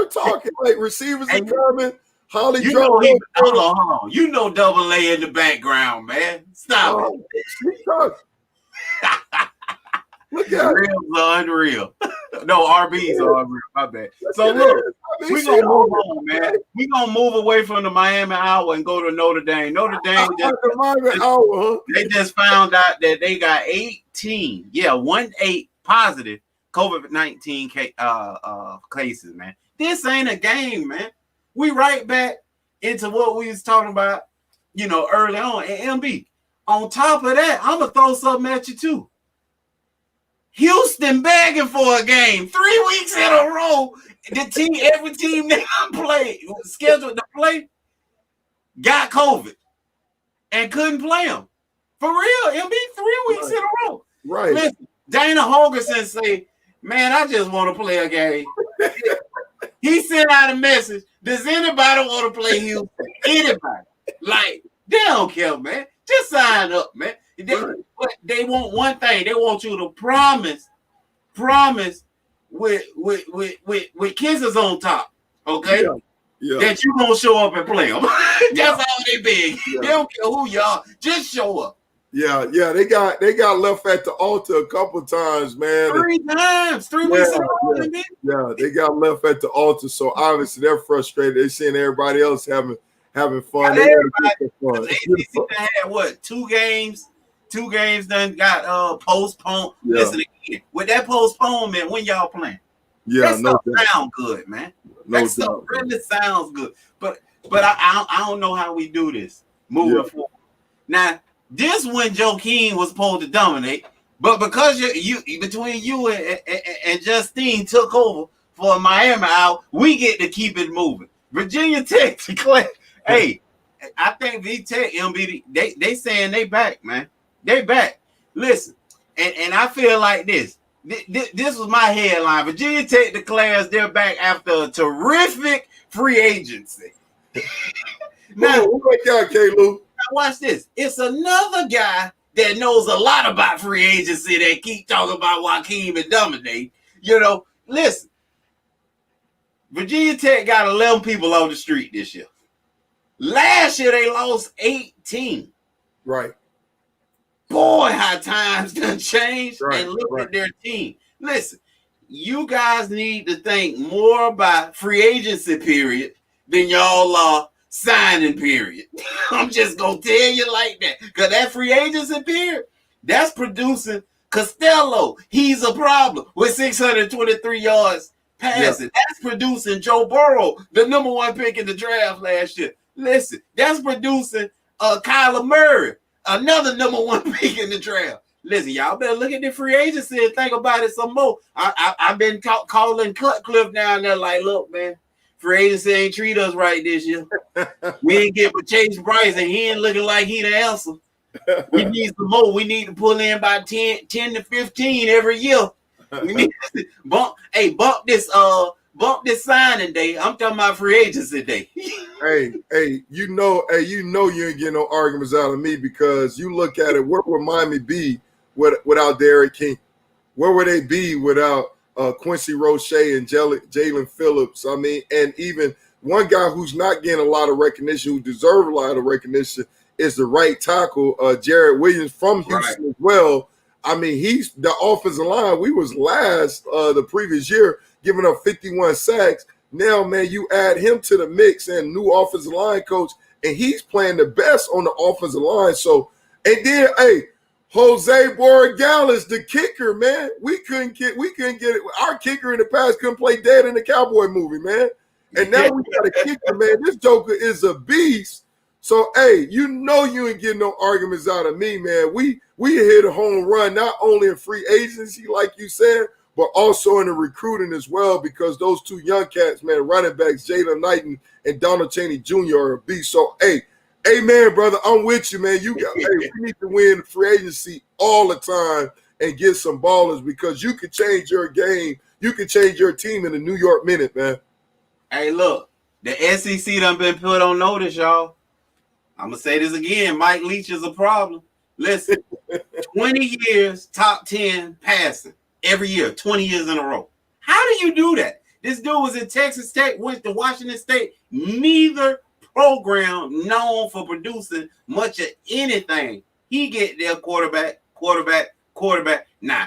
talking like receivers are coming. Holly Jones. Hold on. You know Double A in the background, man. Stop it. Look at her. Real unreal. No, RBs are RB. My bad. So look, we're gonna move on, man. We're gonna move away from the Miami Hour and go to Notre Dame. Notre Dame they just found out that they got 18, 1-8 positive COVID-19 cases, man. This ain't a game, man. We right back into what we was talking about, early on. And MB, on top of that, I'm gonna throw something at you too. Houston begging for a game 3 weeks in a row. Every team they scheduled to play, got COVID and couldn't play them. For real, MB, 3 weeks in a row. Right. Listen, Dana Holgerson say, man, I just want to play a game. He sent out a message. Does anybody want to play Houston? Anybody? Like, they don't care, man. Just sign up, man. They want one thing. They want you to promise with kisses on top, okay? Yeah. That you gonna show up and play them. That's all they beg. Yeah. They don't care who y'all. Just show up. Yeah. They got left at the altar a couple times, man. 3 times, 3 weeks in a row. Yeah, they got left at the altar. So obviously they're frustrated. They're seeing everybody else having fun. ACC had what? 2 games. 2 games done got postponed. Yeah. Listen again. With that postponement, when y'all playing? Yeah, that stuff sound good, man. That stuff really sounds good. But I don't know how we do this moving forward. Now, this when Joakim was supposed to dominate, but because you between you and Justine took over for Miami out, we get to keep it moving. Virginia Tech declared, hey, I think V-Tech, MBD, they saying they back, man. They back. Listen, and I feel like this. This was my headline. Virginia Tech declares they're back after a terrific free agency. Now, Klew? Watch this. It's another guy that knows a lot about free agency that keep talking about Joakim and dominate. Listen. Virginia Tech got 11 people on the street this year. Last year they lost 18. Right. Boy, how times done changed and look at their team. Listen, you guys need to think more about free agency period than y'all are signing period. I'm just going to tell you like that. Because that free agency period, that's producing Costello. He's a problem with 623 yards passing. Yeah. That's producing Joe Burrow, the number 1 pick in the draft last year. Listen, that's producing Kyler Murray, another number 1 pick in the draft. Listen, y'all better look at the free agency and think about it some more. I've been calling Cutcliffe down there like, look, man, free agency ain't treat us right this year. We ain't get with Chase Bryce, and he ain't looking like he the answer. We need some more. We need to pull in by 10 to 15 every year. We need to bump this signing day. I'm talking about free agency day. Hey, you know you ain't getting no arguments out of me because you look at it. Where would Miami be without Derek King? Where would they be without Quincy Roche and Jalen Phillips? I mean, and even one guy who's not getting a lot of recognition, who deserves a lot of recognition, is the right tackle, Jared Williams from Houston as well. I mean, he's the offensive line. We was last the previous year, giving up 51 sacks. Now, man, you add him to the mix and new offensive line coach, and he's playing the best on the offensive line. So, and then, hey, Jose Borregales, the kicker, man. We couldn't get it. Our kicker in the past couldn't play dead in the Cowboy movie, man. And now we got a kicker, man. This joker is a beast. So, hey, you ain't getting no arguments out of me, man. We hit a home run, not only in free agency, like you said, but also in the recruiting as well, because those 2 young cats, man, running backs, Jalen Knighton and Donald Chaney Jr. are a beast. So, hey, man, brother, I'm with you, man. We need to win free agency all the time and get some ballers because you can change your game. You can change your team in the New York Minute, man. Hey, look, the SEC done been put on notice, y'all. I'm going to say this again. Mike Leach is a problem. Listen, 20 years, top 10 passing every year, 20 years in a row. How do you do that? This dude was in Texas Tech, went to Washington State. Neither program known for producing much of anything. He get their quarterback. Nah,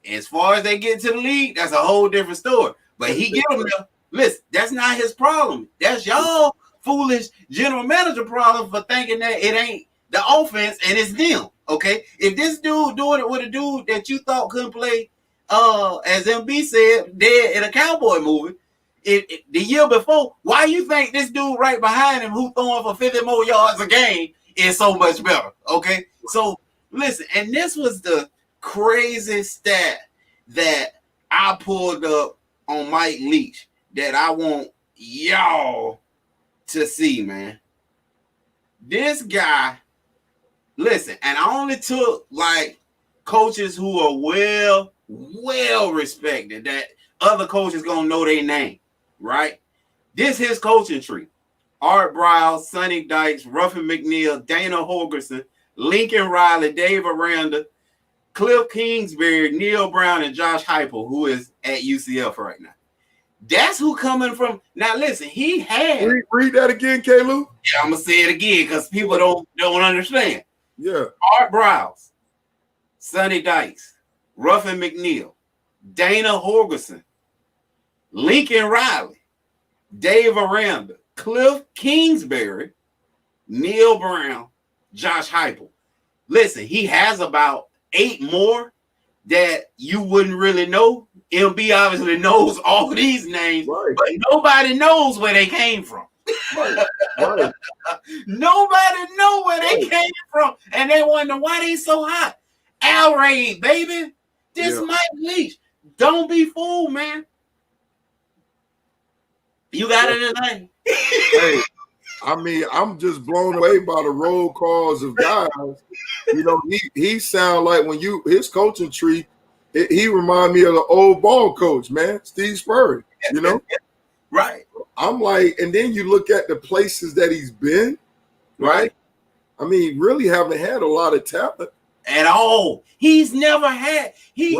As far as they get to the league, that's a whole different story. But he get them there. Listen, that's not his problem. That's y'all foolish general manager problem for thinking that it ain't the offense and it's them. Okay, if this dude doing it with a dude that you thought couldn't play, as MB said, dead in a cowboy movie, the year before, why you think this dude right behind him who throwing for 50 more yards a game is so much better? Okay, so listen, and this was the crazy stat that I pulled up on Mike Leach that I want y'all to see, man. This guy, listen, and I only took like coaches who are well respected, that other coaches gonna know their name, right? This his coaching tree. Art Briles, Sonny Dykes, Ruffin McNeil, Dana Holgerson, Lincoln Riley, Dave Aranda, Cliff Kingsbury, Neil Brown, and Josh Heupel, who is at UCF right now. That's who coming from. Now, listen, he had. Read that again, Klew. Yeah, I'm gonna say it again because people don't understand. Yeah. Art Briles, Sonny Dykes, Ruffin McNeil, Dana Holgerson, Lincoln Riley, Dave Aranda, Cliff Kingsbury, Neil Brown, Josh Heupel. Listen, he has about 8 more that you wouldn't really know. MB obviously knows all these names, right, but nobody knows where they came from. Right. Right. Nobody know where they came from, and they wonder why they so hot. Al Raid, baby. This Mike Leach. Don't be fooled, man. You got anything? Hey, I mean, I'm just blown away by the roll calls of guys. You know, he sound like when his coaching tree, he remind me of the old ball coach, man, Steve Spurrier, you know? Right. I'm like, and then you look at the places that he's been, right? I mean, really haven't had a lot of talent. At all. He's never had. He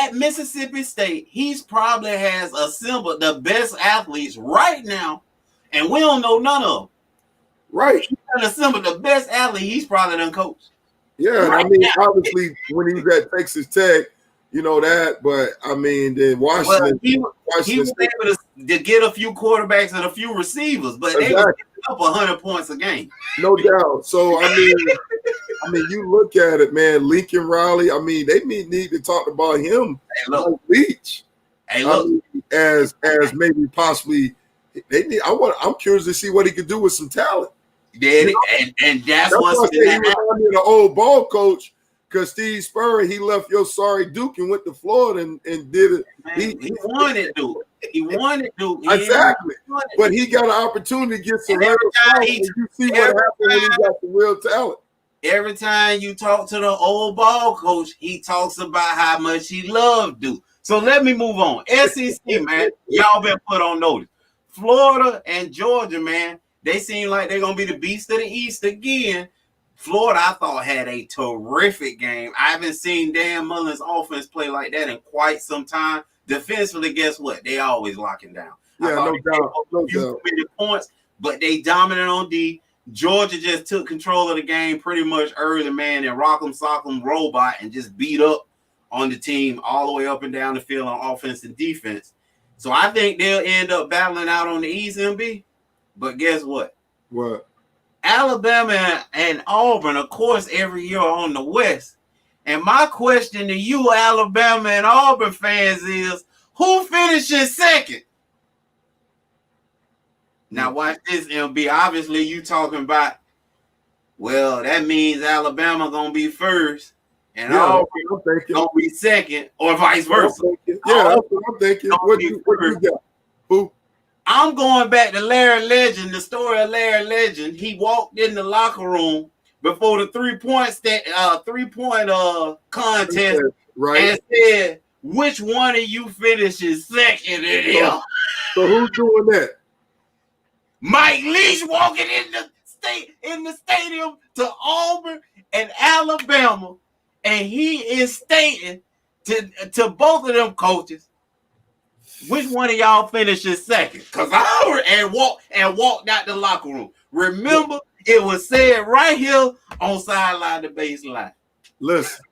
at Mississippi State, he's probably has assembled the best athletes right now, and we don't know none of them. Right. He's assembled the best athlete he's probably done coached. Yeah, right. I mean, obviously, when he was at Texas Tech, you know that, but I mean, then Washington. Well, he was able to get a few quarterbacks and a few receivers, but they were up 100 points a game. No doubt. So I mean, you look at it, man. Lincoln Riley. I mean, they need to talk about him. Hey, look. Leach. Hey, look. I mean, as maybe possibly they need. I'm curious to see what he could do with some talent. Did it, and that's what's he reminded me of the old ball coach. Because Steve Spurrier, he left your sorry Duke and went to Florida and did it. Man, he wanted Duke. He wanted Duke. Exactly. But he got an opportunity to get some real talent. You see what happened when he got the real talent. Every time you talk to the old ball coach, he talks about how much he loved Duke. So let me move on. SEC, man, y'all been put on notice. Florida and Georgia, man, they seem like they're going to be the beast of the East again. Florida, I thought, had a terrific game. I haven't seen Dan Mullen's offense play like that in quite some time. Defensively, guess what? They always locking down. Yeah, no doubt. No doubt. Points, but they dominant on D. Georgia just took control of the game pretty much early, man, and rock'em sock'em robot and just beat up on the team all the way up and down the field on offense and defense. So I think they'll end up battling out on the East, MB. But guess what? What? Alabama and Auburn, of course, every year on the West. And my question to you, Alabama and Auburn fans, is who finishes second? Now, watch this, MB. Obviously, you talking about, well, that means Alabama going to be first and Auburn going to be second, or vice versa. Yeah, that's what I'm thinking. What you got? Who? I'm going back to Larry Legend, the story of Larry Legend. He walked in the locker room before the three-point contest, right, and said, "Which one of you finishes second in here?" So who's doing that? Mike Leach walking in the stadium to Auburn and Alabama, and he is stating to both of them coaches, which one of y'all finishes second? Because I walked out the locker room. Remember, it was said right here on Sideline to Baseline. Listen.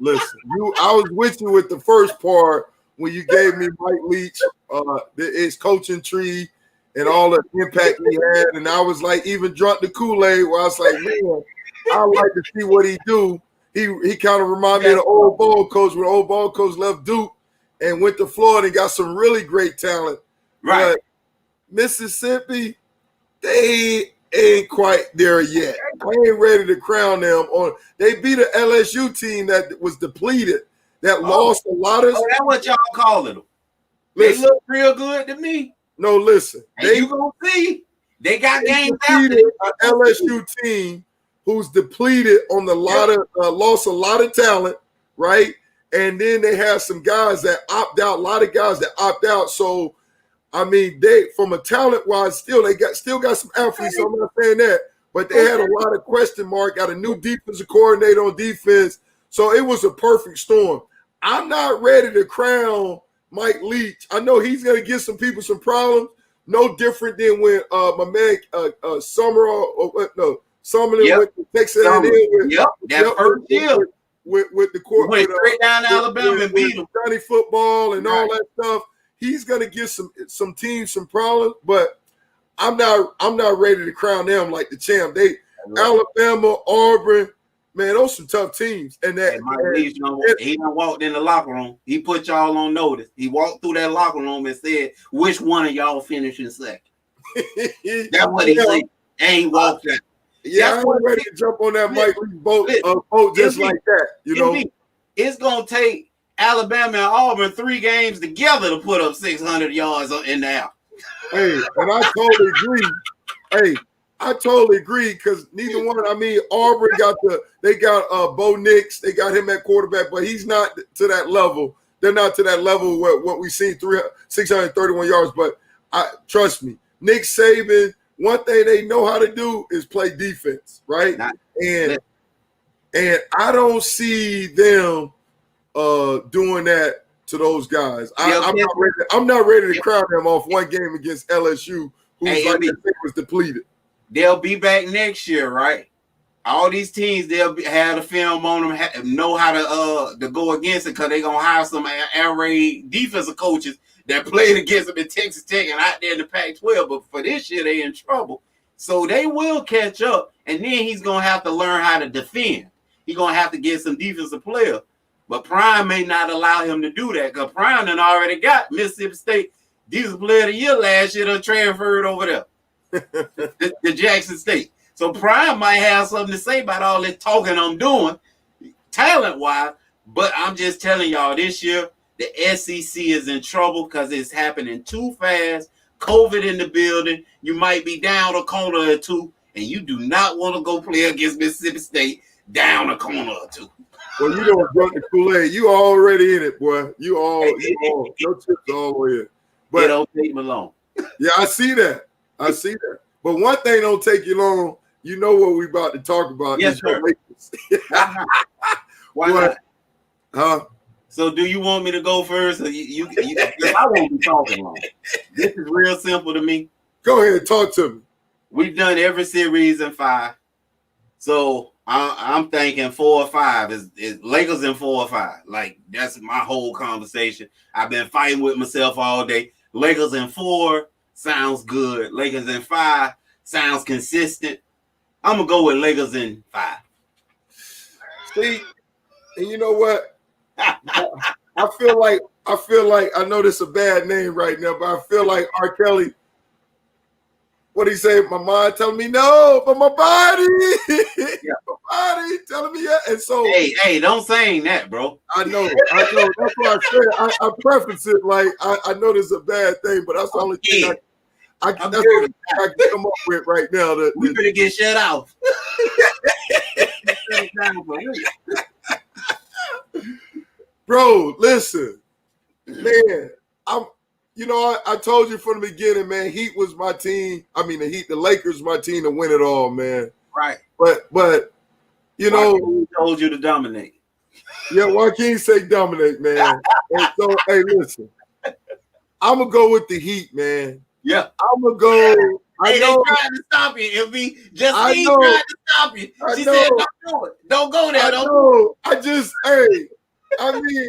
listen. I was with you with the first part when you gave me Mike Leach, his coaching tree, and all the impact he had, and I was like, even drunk the Kool-Aid. Where I was like, man, I like to see what he do. He kind of reminded me of the old ball coach when the old ball coach left Duke and went to Florida and got some really great talent. Right. But Mississippi, they ain't quite there yet. I ain't ready to crown them on. They beat an LSU team that was depleted, that lost a lot of. Oh, that's what y'all calling them. Listen, they look real good to me. No, listen. You gonna see? They got games after an LSU team who's depleted on the lot of lost a lot of talent, right? And then they have some guys that opt out. A lot of guys that opt out. So, I mean, they from a talent wise, still got some athletes. So I'm not saying that, but they had a lot of question mark. Got a new defensive coordinator on defense, so it was a perfect storm. I'm not ready to crown Mike Leach. I know he's going to give some people some problems. No different than when my man Summerlin went to Texas A&M that first year with the court went straight down to Alabama and beat him. Johnny football and all that stuff. He's going to give some teams some problems, but I'm not ready to crown them like the champ. Alabama, Auburn. Man, those some tough teams. And he done walked in the locker room. He put y'all on notice. He walked through that locker room and said, which one of y'all finishing second? That's what he said. And he walked out. Yeah, I'm ready to jump on that Mike Leach boat just like that. You know, it's going to take Alabama and Auburn 3 games together to put up 600 yards in the air. Hey, and I totally agree. I totally agree because neither one. I mean, Auburn got Bo Nix. They got him at quarterback, but he's not to that level. They're not to that level what we've seen 631 yards. But trust me, Nick Saban. One thing they know how to do is play defense, right? And I don't see them doing that to those guys. I'm not ready to crown them off one game against LSU, who's was depleted. They'll be back next year, right? All these teams, they'll have the film on them, know how to go against it because they're going to hire some air raid defensive coaches that played against them in Texas Tech and out there in the Pac-12. But for this year, they're in trouble. So they will catch up, and then he's going to have to learn how to defend. He's going to have to get some defensive players. But Prime may not allow him to do that because Prime done already got Mississippi State Defensive Player of the Year last year, done transferred over there. the Jackson State. So Prime might have something to say about all this talking I'm doing, talent-wise, but I'm just telling y'all this year, the SEC is in trouble because it's happening too fast. COVID in the building. You might be down a corner or two, and you do not want to go play against Mississippi State down a corner or two. Well, you don't drink the Kool-Aid. You already in it, boy. Your chips all the way in. But it don't take me long. Yeah, I see that. But one thing don't take you long. You know what we about to talk about. Yes, sir. Why not? Huh? So do you want me to go first? Or you I won't be talking long. This is real simple to me. Go ahead, talk to me. We've done every series in 5. So I'm thinking 4 or 5 is Lakers in 4 or 5. Like that's my whole conversation. I've been fighting with myself all day. Lakers in 4 sounds good. Lakers in 5 sounds consistent. I'm gonna go with Lakers in 5. See, and you know what? I feel like I know this is a bad name right now, but I feel like R. Kelly. What he say? My mind telling me no, but my body, my body telling me yeah. And so, hey, don't sing that, bro. I know. That's why I said I preface it like I know this is a bad thing, but that's the only thing I can come up with right now. We better get shut off. Bro, listen, man. I told you from the beginning, man. Heat was my team. I mean, the Lakers, my team to win it all, man. Right. But you know, Joaquin told you to dominate. Yeah, Joaquin say dominate, man. And so, hey, listen, I'm gonna go with the Heat, man. Yeah, I'm gonna Hey, they tried to stop you. It'll be Justine tried to stop you. She said, "Don't do it. Don't go there." I mean,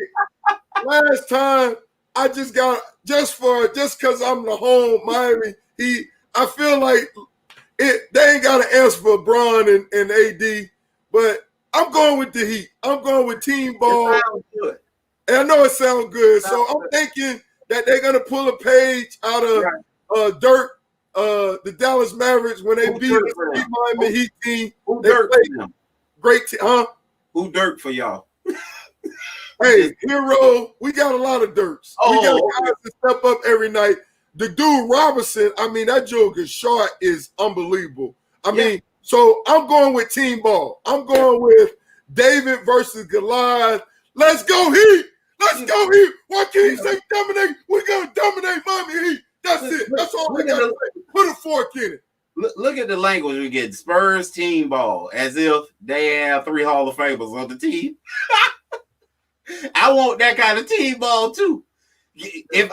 last time I just got just because I'm the home Miami. I feel like they ain't got an answer for Bron and AD, but I'm going with the Heat. I'm going with team ball. Good. And I know it sounds good. So I'm thinking that they're gonna pull a page out of Dirk, the Dallas Mavericks when they beat Miami Heat team. Who Dirk for them? Great team, huh? Who Dirk for y'all? Hey, hero, we got a lot of Dirks. We got guys to step up every night. The dude Robinson, I mean, that Joker shot is unbelievable. I mean, so I'm going with team ball. I'm going with David versus Goliath. Let's go Heat. Let's go Heat. Why can't you say dominate? We're going to dominate Miami Heat. That's it. That's all I got to say. Put a fork in it. Look at the language we get. Spurs team ball, as if they have 3 Hall of Famers on the team. I want that kind of team ball too. If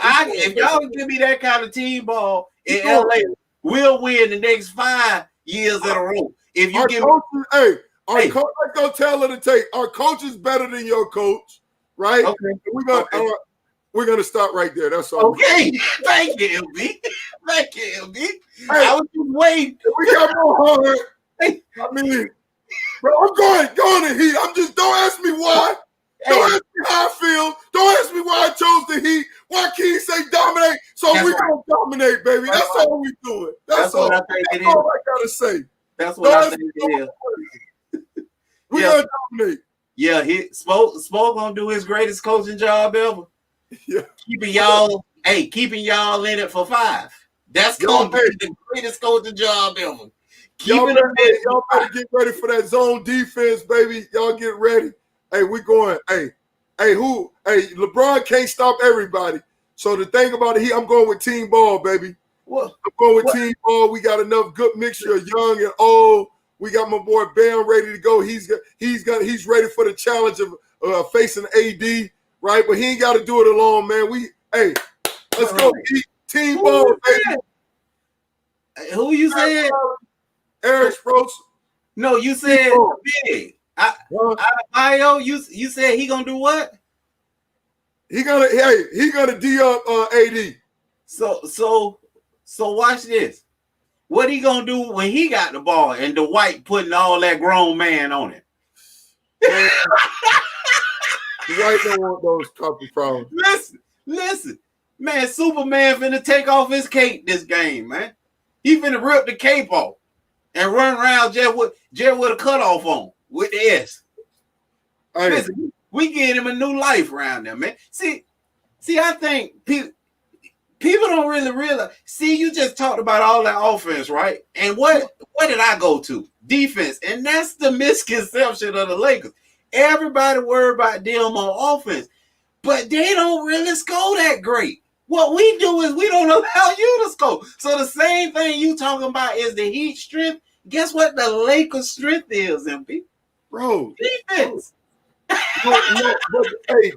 y'all give me that kind of team ball in LA, we'll win the next 5 years in a row. If you give coach, let's go tell her to take. Our coach is better than your coach, right? Okay. We're gonna stop right there. That's all. Okay. Thank you, LB. Thank you, LB. Hey, I was just waiting. We got more hard. I mean, bro, I'm going to Heat. Don't ask me why. Don't ask me how I feel. Don't ask me why I chose the Heat. Why can't you say dominate? So we're going to dominate, baby. That's all we doing. That's all. That's all I got to say. That's what I think it is. We're going to dominate. Yeah, Spoke going to do his greatest coaching job ever. Yeah. Keeping y'all in it for 5. That's going to be the greatest coaching job ever. Y'all better get ready for that zone defense, baby. Y'all get ready. Hey, we going. Hey, LeBron can't stop everybody. So the thing about it, I'm going with team ball, baby. I'm going with team ball. We got enough good mixture of young and old. We got my boy Bam ready to go. He's ready for the challenge of facing AD, right? But he ain't got to do it alone, man. Let's go. Team ball, baby. Who you said? Eric Sproles. No, you said big. Bio, you said he gonna do what? He gonna D up AD. So watch this. What he gonna do when he got the ball and Dwight putting all that grown man on it? Dwight don't want those couple problems. Listen, man. Superman finna take off his cape this game, man. He finna rip the cape off and run around just with a cutoff on. With the S. Listen, we give him a new life around there, man. See, I think people don't really realize. See, you just talked about all that offense, right? And what did I go to? Defense. And that's the misconception of the Lakers. Everybody worried about them on offense, but they don't really score that great. What we do is we don't allow you to score. So the same thing you talking about is the Heat strength. Guess what the Lakers' strength is, MP? Bro, defense. But hey,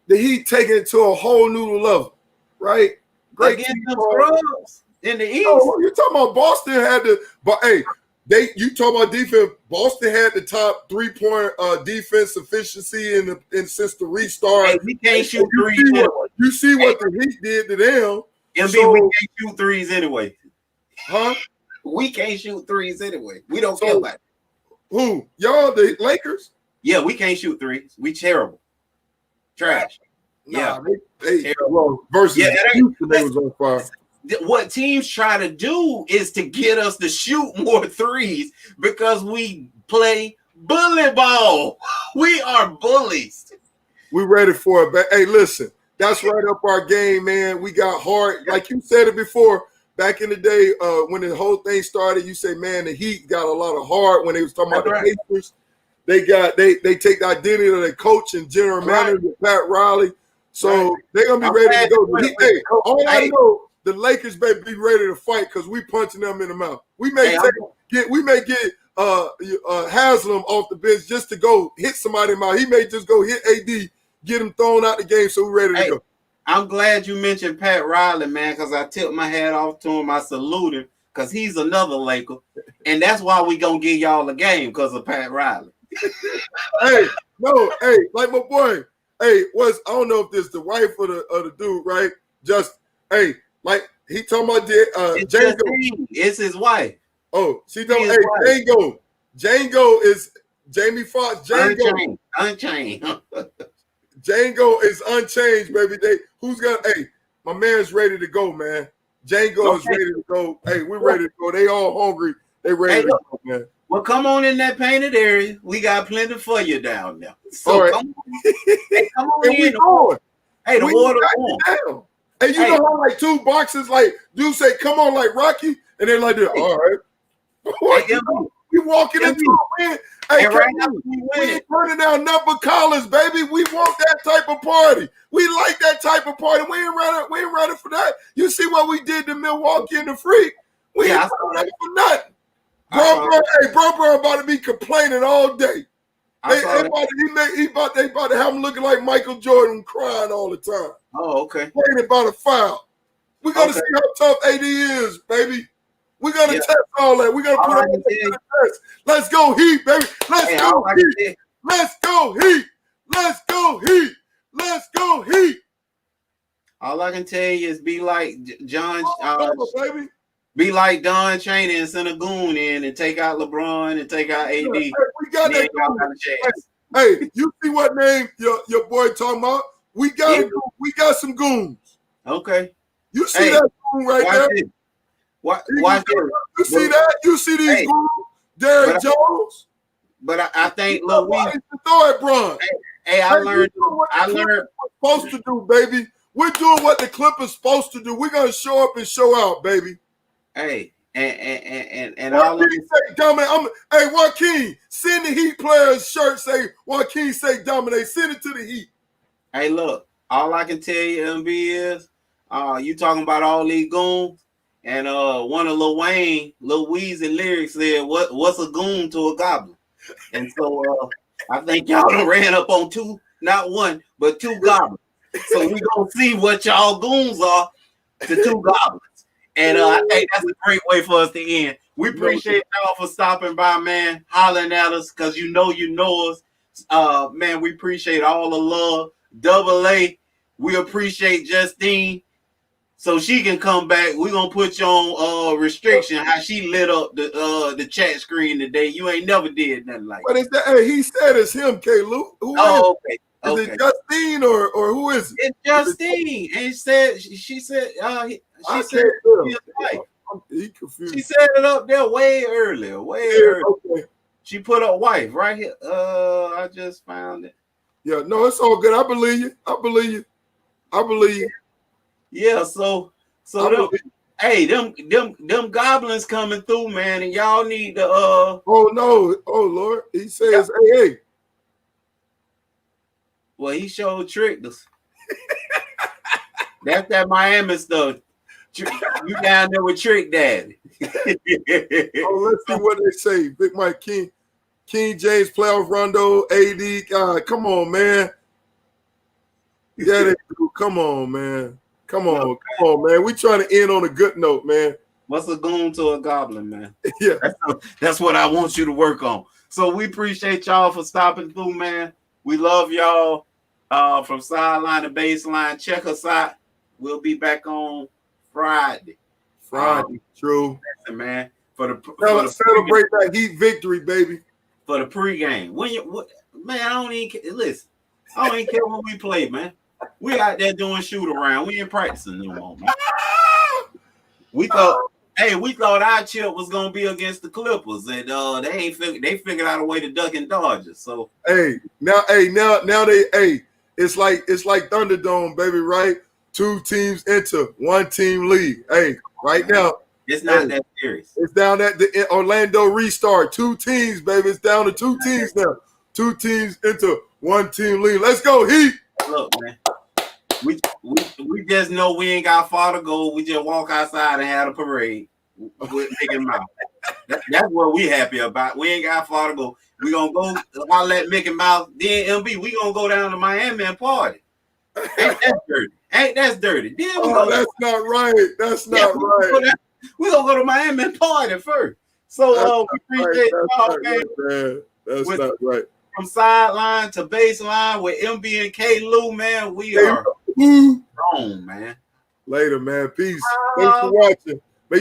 the Heat taking it to a whole new level, right? Great team scrubs in the East. Oh, you talking about Boston had you talking about defense? Boston had the top 3-point defense efficiency in since the restart. Hey, we can't shoot threes. You see what the Heat did to them. We can't shoot threes anyway. Huh? We can't shoot threes anyway. We don't care about it. Who? Y'all, the Lakers? Yeah, we can't shoot threes. We terrible. Trash. They terrible. Versus Houston, they was on fire. What teams try to do is to get us to shoot more threes because we play bully ball. We are bullies. We ready for it. But hey, listen, that's right up our game, man. We got hard. Like you said it before. Back in the day, when the whole thing started, you say, man, the Heat got a lot of heart when they was talking about the Pacers. They take the identity of their coach and general manager, Pat Riley. So they're gonna be ready to go. All I know, the Lakers better be ready to fight because we punching them in the mouth. We may get Haslam off the bench just to go hit somebody in the mouth. He may just go hit AD, get him thrown out the game, so we're ready to go. I'm glad you mentioned Pat Riley, man, because I tipped my hat off to him. I salute him. because he's another Laker, and that's why we gonna give y'all a game because of Pat Riley. Hey, no, hey, like my boy, hey, I don't know if this the wife or the dude, right? Just hey, like he talking about Django. It's his wife. Oh, she don't. Hey, Django is Jamie Foxx. Django Unchained. Django is unchanged, baby. Who's gonna? Hey, my man's ready to go, man. Django is ready to go. Hey, we're ready to go. They all hungry. They ready to go, man. Well, come on in that painted area. We got plenty for you down there. So all right. come on in. Hey, the water warm. Hey, you know how like two boxes like do say come on like Rocky, and they're like that. All right. We walking into a win. Hey, we ain't turning down number collars, baby. We want that type of party. We like that type of party. We ain't running for that. You see what we did to Milwaukee and the Freak? We ain't running for nothing. Bro about to be complaining all day. They about to have him looking like Michael Jordan crying all the time. Oh, okay. Complaining about a foul. We gotta see how tough AD is, baby. We gotta test all that. We gotta put it on the test. Let's go Heat, baby. Let's go Heat. Let's go Heat. Let's go Heat. Let's go Heat. All I can tell you is be like John. Baby. Be like Don Chaney and send a goon in and take out LeBron and take out AD. Hey, we got that. Hey, you see what name your boy talking about? We got some goons. Okay. You see that goon right there? Watch you see that? You see these goons? Derrick Jones. But I think look, throw it, Bron. Hey, I learned what supposed to do, baby. We're doing what the Clippers supposed to do. We're gonna show up and show out, baby. Hey, and all of say dominate. Hey, Joaquin, send the Heat players shirt say Joaquin say dominate. Send it to the Heat. Hey, look, all I can tell you, MB, is you talking about all these goons, and one of Lil Weezy lyrics said, "What's a goon to a goblin?" And so I think y'all done ran up on two, not one, but two goblins. So we gonna see what y'all goons are to two goblins. And I think that's a great way for us to end. We appreciate y'all for stopping by, man, hollering at us, because you know us. Man, we appreciate all the love. Double A, we appreciate Justine. So she can come back. We're going to put you on restriction, how she lit up the chat screen today. You ain't never did nothing like that. What is that? Hey, he said it's him, K-Lou. Okay. Is it Justine or who is it? It's Justine. And she said she said it up there way earlier. Okay. She put up wife right here. I just found it. Yeah, no, it's all good. I believe you. Yeah, so hey, them goblins coming through, man, and y'all need to Oh no, oh Lord. He says, hey. Well, he showed tricked us. That's that Miami stuff. You down there with Trick Daddy. Let's see what they say. Big Mike King James, playoff Rondo, AD. God, come on, man. Yeah, they do. Come on, man. Come on, man. We trying to end on a good note, man. What's a goon to a goblin, man? Yeah. That's what I want you to work on. So we appreciate y'all for stopping through, man. We love y'all. From Sideline to Baseline. Check us out. We'll be back on Friday. True. Listen, man. Celebrate that Heat victory, baby. For the pregame. Man, I don't even care when we play, man. We out there doing shoot around. We ain't practicing no more, man. We thought our chip was gonna be against the Clippers, and they figured out a way to duck and dodge us. So now it's like Thunderdome, baby, right? Two teams into one team league. Hey, right now it's not that serious. It's down at the Orlando restart. Two teams, baby. It's down to two teams now. Two teams into one team league. Let's go, Heat. Look, man. We just know we ain't got far to go. We just walk outside and have a parade with Mickey Mouse. That's what we happy about. We ain't got far to go. We gonna go holler at Mickey Mouse. Then MB, we gonna go down to Miami and party. Ain't that dirty? Then that's not right. That's not right. We're gonna go to Miami and party first. So we appreciate y'all, man. That's not right. From sideline to baseline with MB and Klew, man. We are grown, man. Later, man. Peace. Thanks for watching.